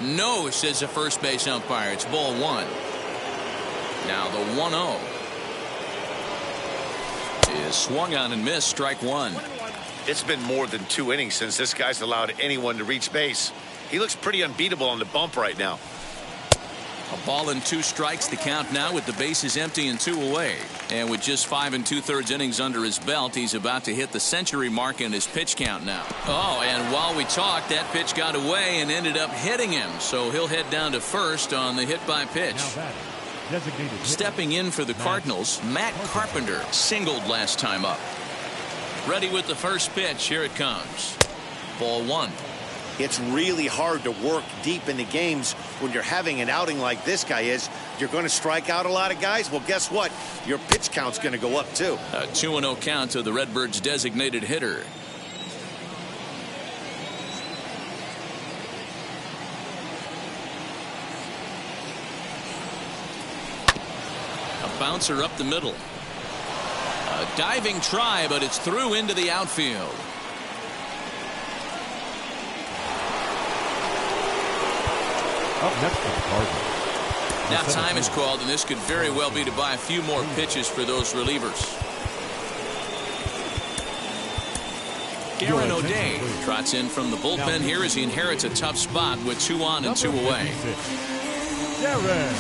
No, says the first base umpire. It's ball 1. Now the 1-0 is swung on and missed. Strike 1. It's been more than 2 innings since this guy's allowed anyone to reach base. He looks pretty unbeatable on the bump right now. A ball and 2 strikes. The count now with the bases empty and 2 away. And with just 5 2/3 innings under his belt, he's about to hit the century mark in his pitch count now. Oh, and while we talked, that pitch got away and ended up hitting him. So he'll head down to first on the hit by pitch. Stepping in for the Cardinals, Matt Carpenter singled last time up. Ready with the first pitch. Here it comes. Ball 1. It's really hard to work deep into games when you're having an outing like this guy is. You're going to strike out a lot of guys. Well, guess what? Your pitch count's going to go up, too. A 2-0 count to the Redbirds' designated hitter. A bouncer up the middle. A diving try, but it's through into the outfield. Up next for the Cardinals. Now time is called, and this could very well be to buy a few more pitches for those relievers. Aaron O'Day trots in from the bullpen here as he inherits a tough spot with 2 on and 2 away. Aaron O'Day.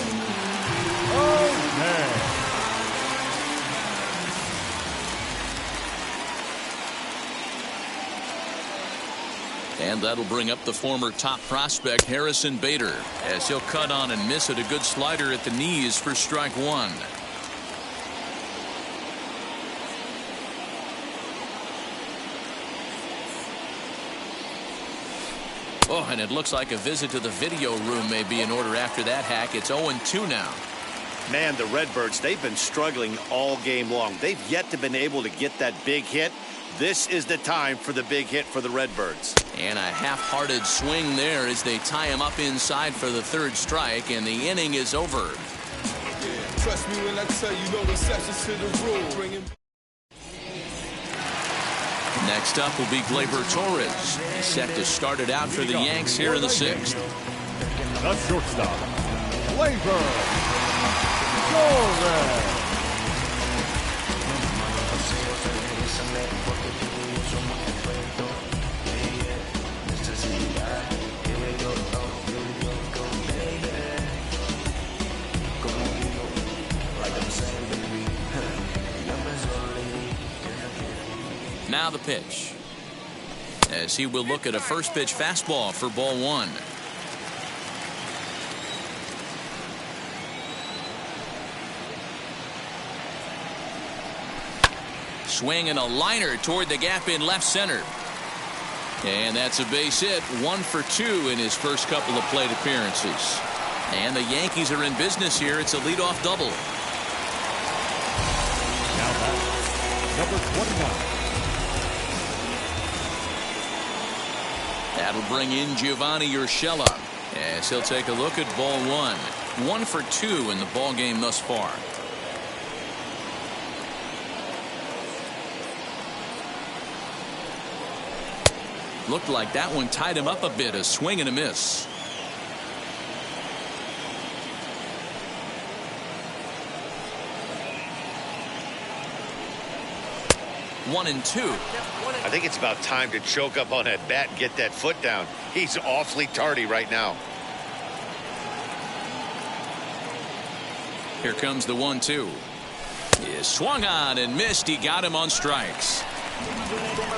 And that'll bring up the former top prospect Harrison Bader as he'll cut on and miss at a good slider at the knees for strike 1. Oh, and it looks like a visit to the video room may be in order after that hack. It's 0-2 now. Man, the Redbirds, they've been struggling all game long. They've yet to been able to get that big hit. This is the time for the big hit for the Redbirds. And a half-hearted swing there as they tie him up inside for the 3rd strike, and the inning is over. Trust me when I tell you, no exceptions to the rule. Next up will be Gleyber Torres. He's set to start it out for the Yanks here in the 6th. The shortstop, Gleyber Torres. Now the pitch, as he will look at a first pitch fastball for ball 1. Swing and a liner toward the gap in left center. And that's a base hit. 1 for 2 in his first couple of plate appearances. And the Yankees are in business here. It's a leadoff double. Now back, number 29. That'll bring in Giovanni Urshela as he'll take a look at ball one. 1 for 2 in the ball game thus far. Looked like that one tied him up a bit. A swing and a miss. One and two. I think it's about time to choke up on that bat and get that foot down. He's awfully tardy right now. Here comes the 1-2. He swung on and missed. He got him on strikes.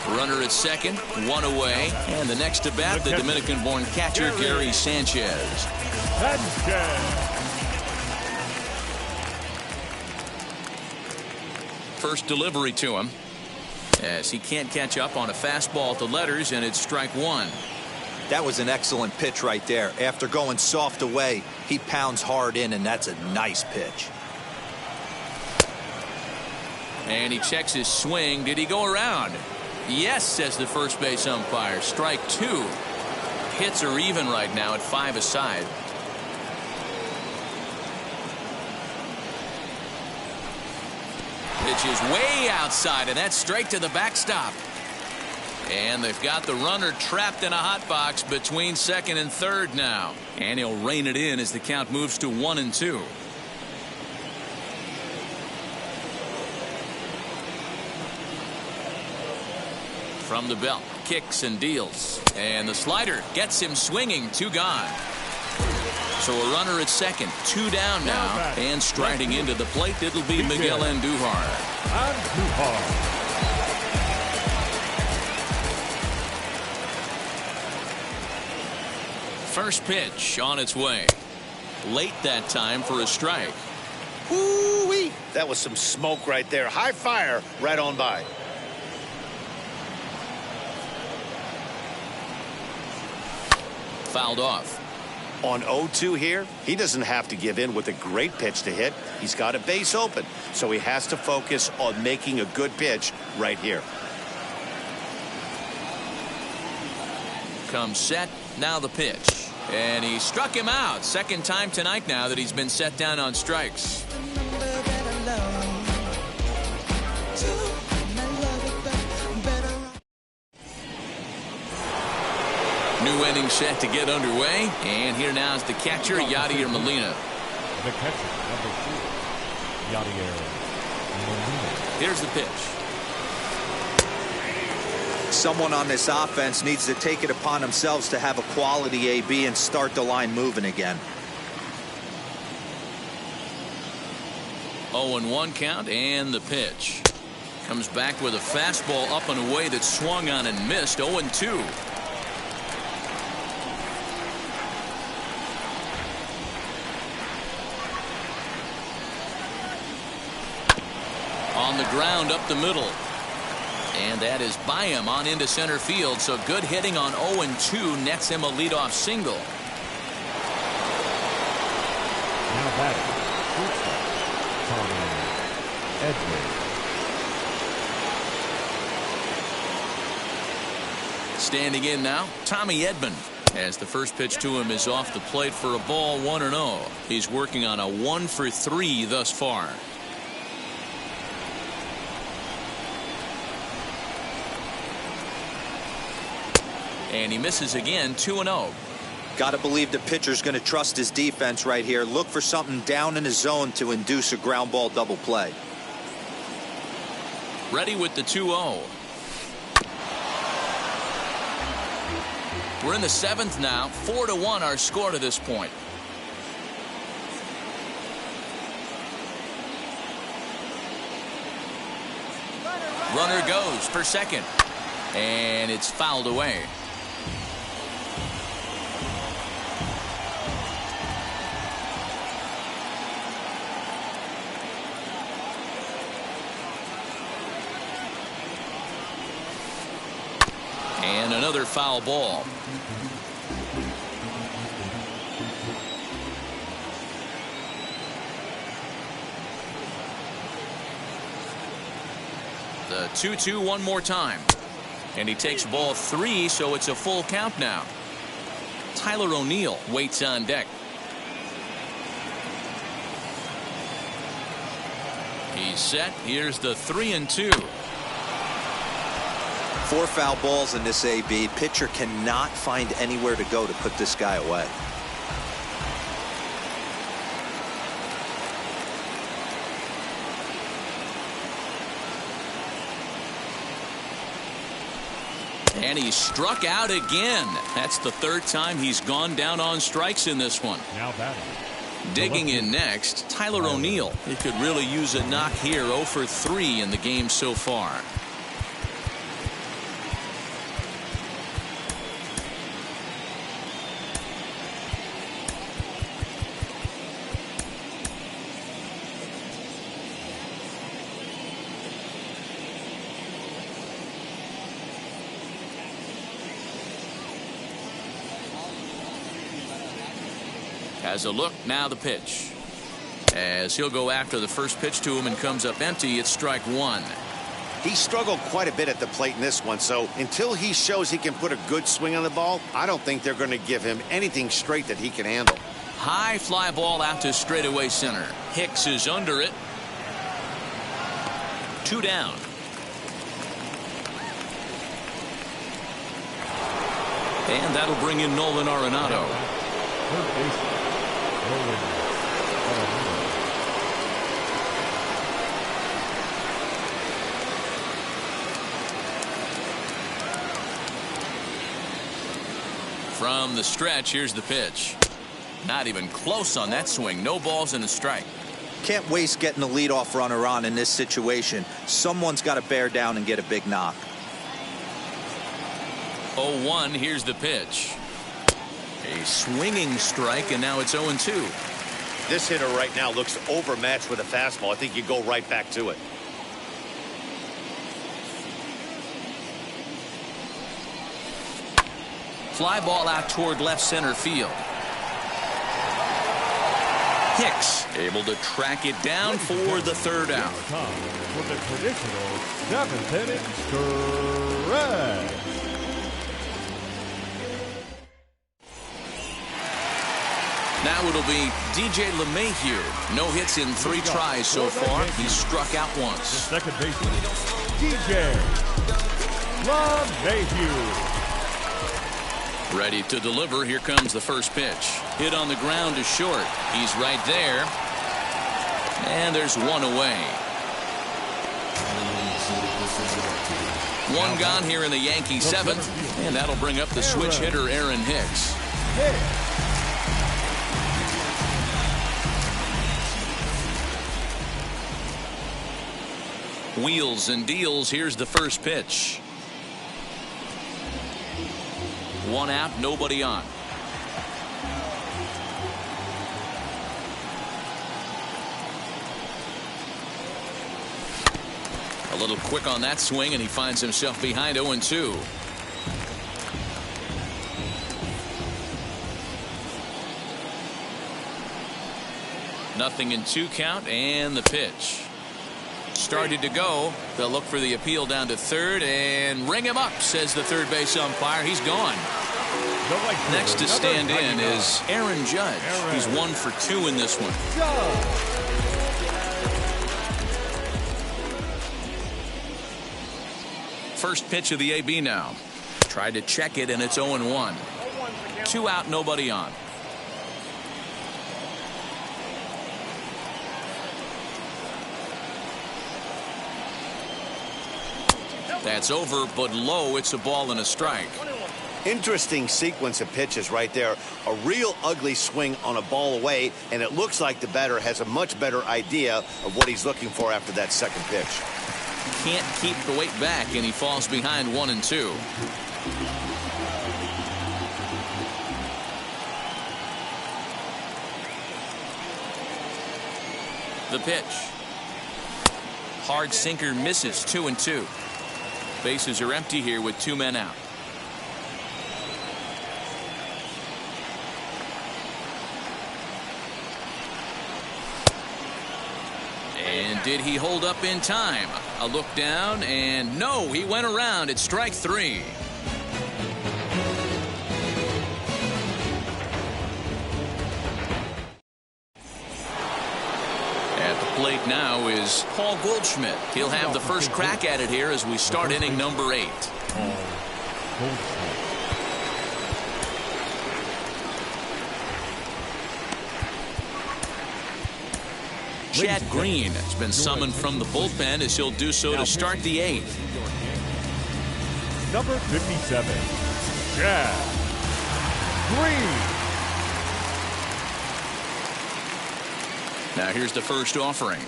Runner at second, 1 away, and the next to bat, the Dominican-born catcher Gary Sanchez. First delivery to him, as he can't catch up on a fastball at the letters, and it's strike one. That was an excellent pitch right there. After going soft away, he pounds hard in, and that's a nice pitch. And he checks his swing. Did he go around? Yes, says the first base umpire. Strike two. Hits are even right now at 5 aside. Pitch is way outside, and that's straight to the backstop. And they've got the runner trapped in a hot box between second and third now. And he'll rein it in as the count moves to 1-2. From the belt, kicks and deals. And the slider gets him swinging. 2 gone. So a runner at second, 2 down now. And striding into the plate, it'll be Miguel Andujar. First pitch on its way. Late that time for a strike. Woo-wee! That was some smoke right there. High fire right on by. Fouled off. On 0-2 here, he doesn't have to give in with a great pitch to hit. He's got a base open, so he has to focus on making a good pitch right here. Comes set, now the pitch. And he struck him out. Second time tonight now that he's been set down on strikes. New inning set to get underway. And here now is the catcher, Yadier Molina. The catcher, number 2, Yadier Molina. Here's the pitch. Someone on this offense needs to take it upon themselves to have a quality AB and start the line moving again. 0-1 count, and the pitch. Comes back with a fastball up and away that swung on and missed. 0-2. On the ground up the middle. And that is by him on into center field. So good hitting on 0-2 nets him a leadoff single. Now batting, Tommy Edman. Standing in now, Tommy Edman, as the first pitch to him is off the plate for a ball, 1-0. He's working on a 1 for 3 thus far. And he misses again, 2-0. Got to believe the pitcher's going to trust his defense right here. Look for something down in his zone to induce a ground ball double play. Ready with the 2-0. We're in the 7th now. 4-1 our score to this point. Runner goes for second. And it's fouled away. And another foul ball. The The 2-2 one more time. And he takes ball 3, so it's a full count now. Tyler O'Neill waits on deck. He's set. Here's the 3-2. 4 foul balls in this AB. Pitcher cannot find anywhere to go to put this guy away. And he struck out again. That's the 3rd time he's gone down on strikes in this one. Now batting. Digging in next, Tyler O'Neill. He could really use a knock here. 0 for 3 in the game so far. Has a look, now the pitch. As he'll go after the first pitch to him and comes up empty, it's strike 1. He struggled quite a bit at the plate in this one, so until he shows he can put a good swing on the ball, I don't think they're going to give him anything straight that he can handle. High fly ball out to straightaway center. Hicks is under it. 2 down. And that'll bring in Nolan Arenado. Third baseman, Nolan Arenado. From the stretch, here's the pitch. Not even close on that swing. No balls and a strike. Can't waste getting the leadoff runner on in this situation. Someone's got to bear down and get a big knock. 0-1, here's the pitch. A swinging strike, and now it's 0-2. This hitter right now looks overmatched with a fastball. I think you go right back to it. Fly ball out toward left center field. Hicks able to track it down for the 3rd out. Time for the traditional 7th inning stretch. Now it'll be DJ LeMahieu. No hits in 3 tries so far. He's struck out The once. second baseman, DJ LeMahieu. Ready to deliver. Here comes the first pitch. Hit on the ground is short. He's right there. And there's one away. One gone here in the Yankee 7th. And that'll bring up the switch hitter, Aaron Hicks. Wheels and deals. Here's the first pitch. 1 out, nobody on. A little quick on that swing, and he finds himself behind 0-2. Nothing in 2 count, and the pitch. Started to go. They'll look for the appeal down to 3rd and ring him up, says the third base umpire. He's gone. Next to stand in is Aaron Judge. He's 1 for 2 in this one. First pitch of the AB now. Tried to check it, and it's 0-1. 2 out, nobody on. That's over, but low. It's a ball and a strike. Interesting sequence of pitches right there. A real ugly swing on a ball away, and it looks like the batter has a much better idea of what he's looking for after that second pitch. Can't keep the weight back, and he falls behind 1-2. The pitch. Hard sinker misses. 2-2. Bases are empty here with 2 men out. And did he hold up in time? A look down, and no, he went around. It's strike 3. At the plate now is Paul Goldschmidt. He'll have the first crack at it here as we start inning number 8. Chad Green has been summoned from the bullpen as he'll do so to start the 8th. Number 57, Chad Green. Now here's the first offering.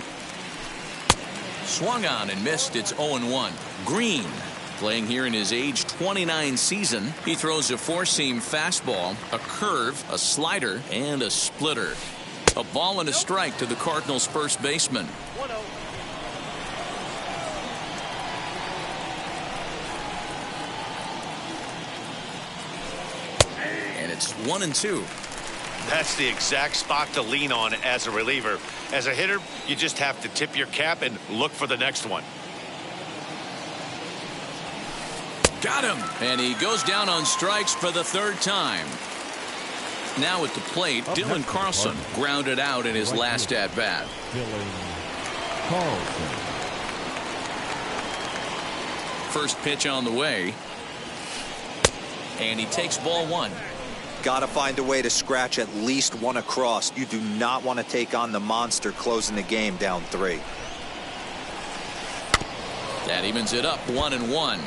Swung on and missed. It's 0-1. Green playing here in his age 29 season. He throws a four-seam fastball, a curve, a slider, and a splitter. A ball and a strike to the Cardinals' first baseman. And it's 1-2. That's the exact spot to lean on as a reliever. As a hitter, you just have to tip your cap and look for the next one. Got him. And he goes down on strikes for the 3rd time. Now at the plate, Dylan Carlson grounded out in his last at-bat. Dylan Carlson. First pitch on the way. And he takes ball 1. Got to find a way to scratch at least one across. You do not want to take on the monster closing the game down 3. That evens it up 1-1.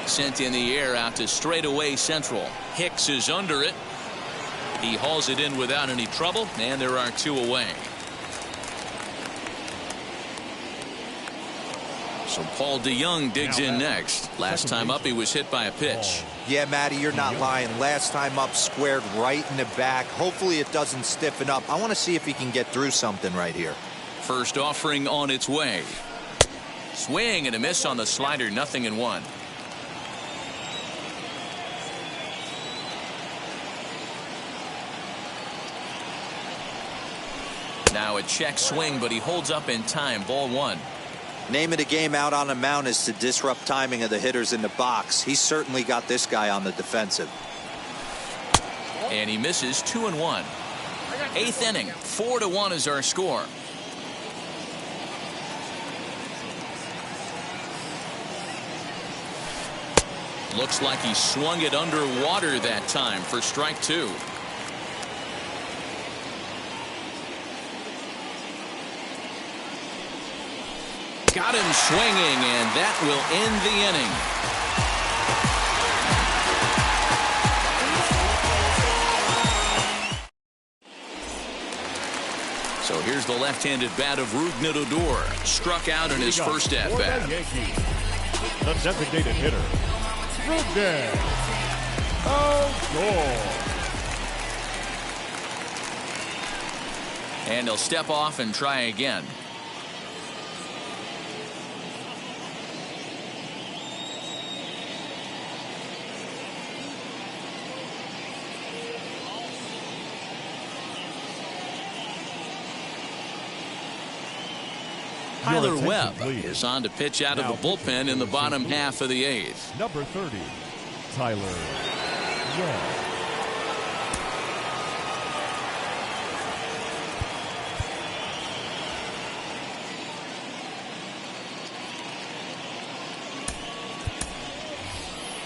Sent in the air out to straightaway central. Hicks is under it. He hauls it in without any trouble, and there are 2 away. So Paul DeYoung digs in next. Last time up, he was hit by a pitch. Yeah, Matty, you're not lying. Last time up, squared right in the back. Hopefully it doesn't stiffen up. I want to see if he can get through something right here. First offering on its way. Swing and a miss on the slider, 0-1. Now a check swing, but he holds up in time. Ball 1. Name of the game out on the mound is to disrupt timing of the hitters in the box. He's certainly got this guy on the defensive. And he misses 2-1. 8th inning, 4-1 is our score. Looks like he swung it underwater that time for strike 2. Got him swinging, and that will end the inning. So here's the left-handed bat of Rougned Odor. Struck out in his first at-bat. The designated hitter, Rougned Odor. And he'll step off and try again. Tyler Webb is on to pitch out of the bullpen in the bottom half of the 8th. Number 30, Tyler Webb.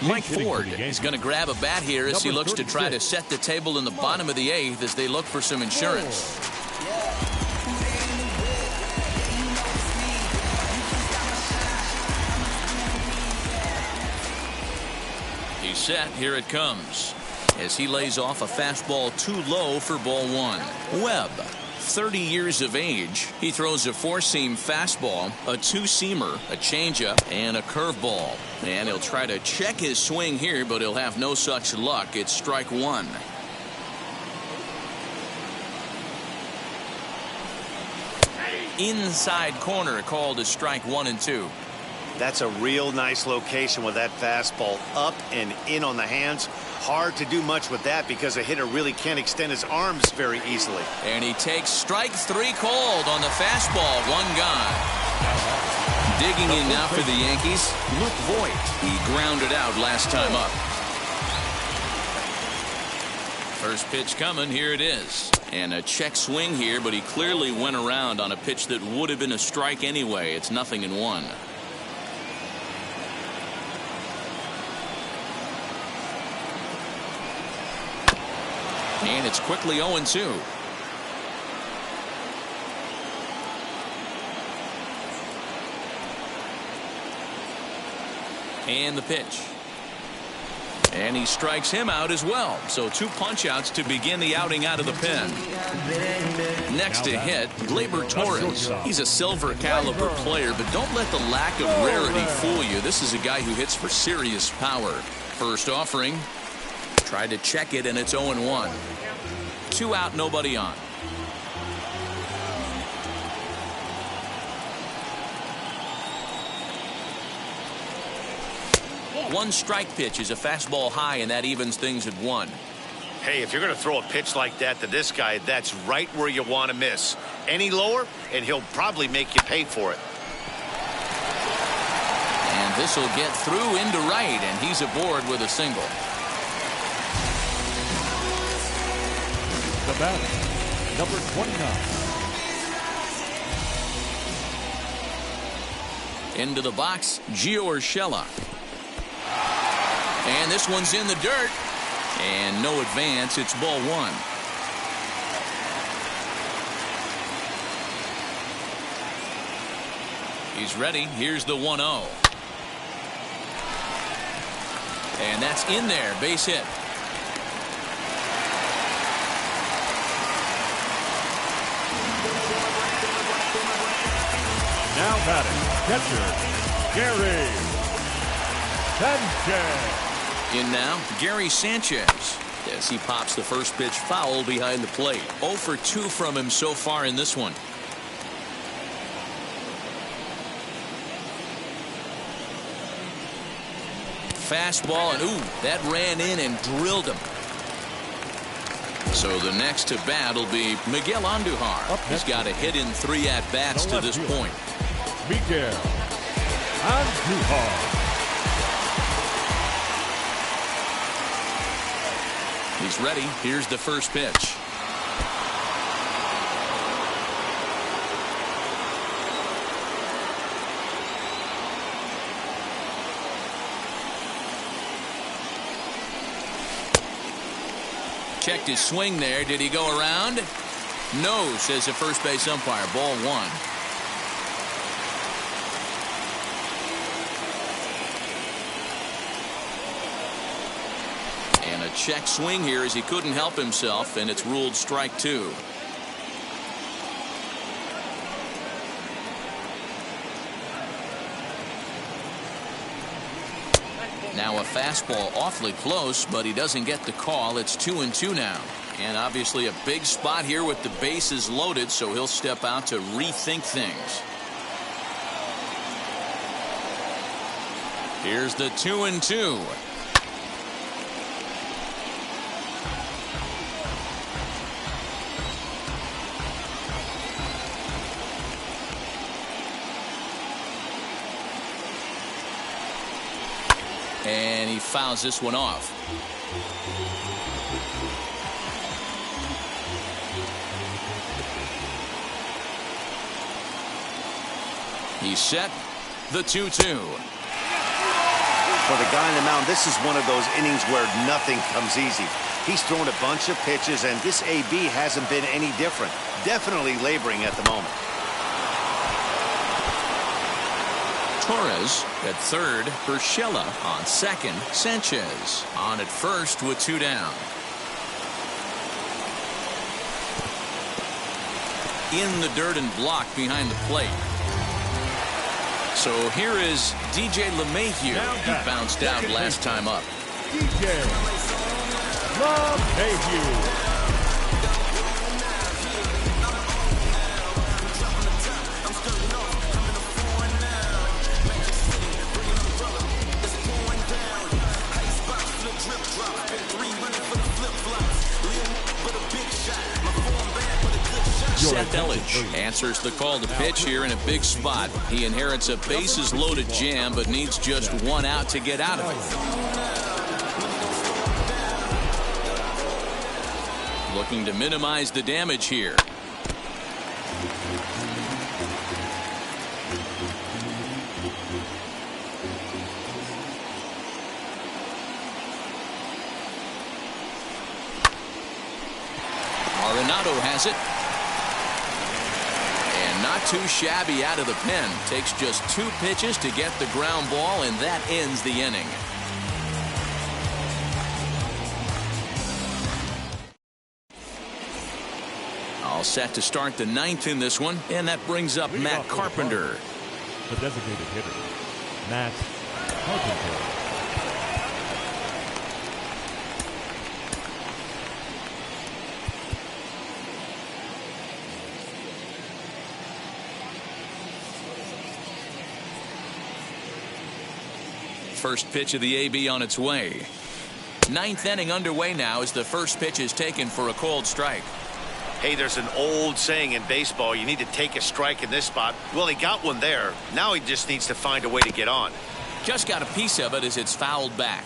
Mike Ford is going to grab a bat here as he looks to try to set the table in the bottom of the 8th as they look for some insurance. He's set. Here it comes as he lays off a fastball too low for ball 1. Webb, 30 years of age. He throws a four-seam fastball, a two-seamer, a changeup, and a curveball. And he'll try to check his swing here, but he'll have no such luck. It's strike 1. Inside corner called as strike 1 and 2. That's a real nice location with that fastball up and in on the hands. Hard to do much with that because a hitter really can't extend his arms very easily. And he takes strike 3 cold on the fastball. 1 gone. Digging in now for the Yankees, Luke Voigt. He grounded out last time up. First pitch coming. Here it is. And a check swing here, but he clearly went around on a pitch that would have been a strike anyway. It's 0-1. And it's quickly 0-2. And the pitch. And he strikes him out as well. So 2 punch-outs to begin the outing out of the pen. Next to hit, Gleyber Torres. He's a silver caliber player, but don't let the lack of rarity fool you. This is a guy who hits for serious power. First offering. Tried to check it, and it's 0-1. 2 out, nobody on. One strike pitch is a fastball high, and that evens things at 1. Hey, if you're going to throw a pitch like that to this guy, that's right where you want to miss. Any lower, and he'll probably make you pay for it. And this will get through into right, and he's aboard with a single. The batter, number 29. Into the box, Gio Urshela. And this one's in the dirt. And no advance. It's ball 1. He's ready. Here's the 1-0. And that's in there. Base hit. Now batting, catcher, Gary Sanchez. In now, Gary Sanchez. As he pops the first pitch foul behind the plate. 0 for 2 from him so far in this one. Fastball, and ooh, that ran in and drilled him. So the next to bat will be Miguel Andujar. He's got a hit in 3 at-bats to this point. Miguel Andujar. He's ready. Here's the first pitch. Checked his swing there. Did he go around? No, says the first base umpire. Ball 1. And a check swing here as he couldn't help himself, and it's ruled strike 2. Now a fastball awfully close, but he doesn't get the call. It's 2-2 now. And obviously a big spot here with the bases loaded, so he'll step out to rethink things. Here's the 2-2. And he fouls this one off. He's set. The 2-2. For the guy on the mound, this is one of those innings where nothing comes easy. He's thrown a bunch of pitches, and this AB hasn't been any different. Definitely laboring at the moment. Torres at third, Urshela on second, Sanchez on at first with 2 down. In the dirt and blocked behind the plate. So here is DJ LeMahieu. He bounced out last time up. DJ LeMahieu. Seth Elledge answers the call to pitch here in a big spot. He inherits a bases-loaded jam, but needs just one out to get out of it. Looking to minimize the damage here. Arenado has it. And not too shabby out of the pen. Takes just 2 pitches to get the ground ball, and that ends the inning. All set to start the 9th in this one, and that brings up Matt Carpenter. The designated hitter, Matt Carpenter. First pitch of the AB on its way. 9th inning underway now as the first pitch is taken for a called strike. Hey, there's an old saying in baseball, you need to take a strike in this spot. Well, he got one there. Now he just needs to find a way to get on. Just got a piece of it as it's fouled back.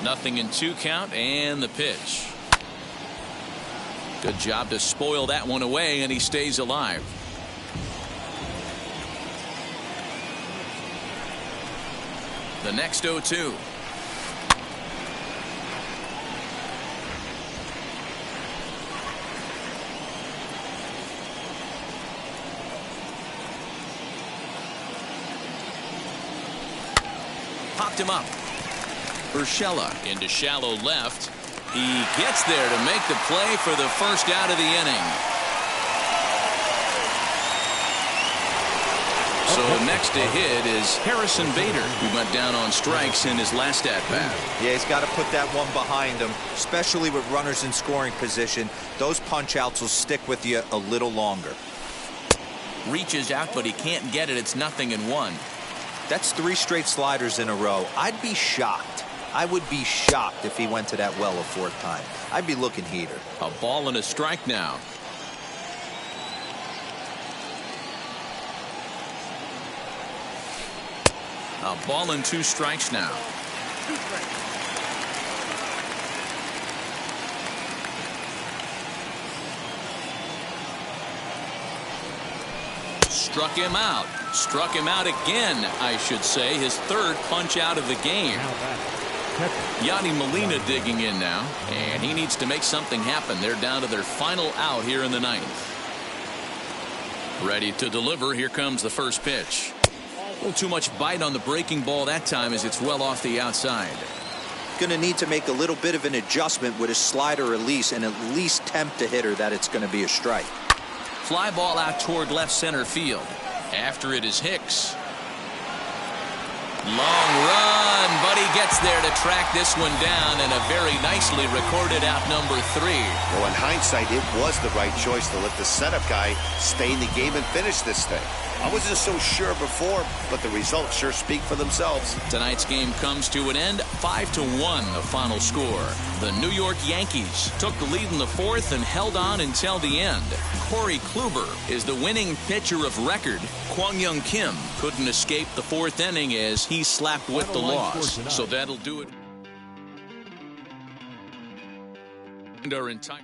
Nothing in 2 count, and the pitch. Good job to spoil that one away, and he stays alive. The next 0-2. Popped him up. Urshela into shallow left. He gets there to make the play for the first out of the inning. So next to hit is Harrison Bader, who went down on strikes in his last at-bat. Yeah, he's got to put that one behind him, especially with runners in scoring position. Those punch-outs will stick with you a little longer. Reaches out, but he can't get it. It's 0-1. That's 3 straight sliders in a row. I'd be shocked. I would be shocked if he went to that well a 4th time. I'd be looking heater. A ball and a strike now. A ball and 2 strikes now. Struck him out. Struck him out again, I should say. His 3rd punch out of the game. Yadi Molina digging in now, and he needs to make something happen. They're down to their final out here in the 9th. Ready to deliver. Here comes the first pitch. A little too much bite on the breaking ball that time as it's well off the outside. Going to need to make a little bit of an adjustment with his slider release and at least tempt the hitter that it's going to be a strike. Fly ball out toward left center field. After it is Hicks. Long run, but he gets there to track this one down, and a very nicely recorded out number 3. Well, in hindsight, it was the right choice to let the setup guy stay in the game and finish this thing. I wasn't so sure before, but the results sure speak for themselves. Tonight's game comes to an end, 5-1 the final score. The New York Yankees took the lead in the 4th and held on until the end. Corey Kluber is the winning pitcher of record. Kwang Young Kim couldn't escape the 4th inning as he slapped with the loss. So that'll do it. And our entire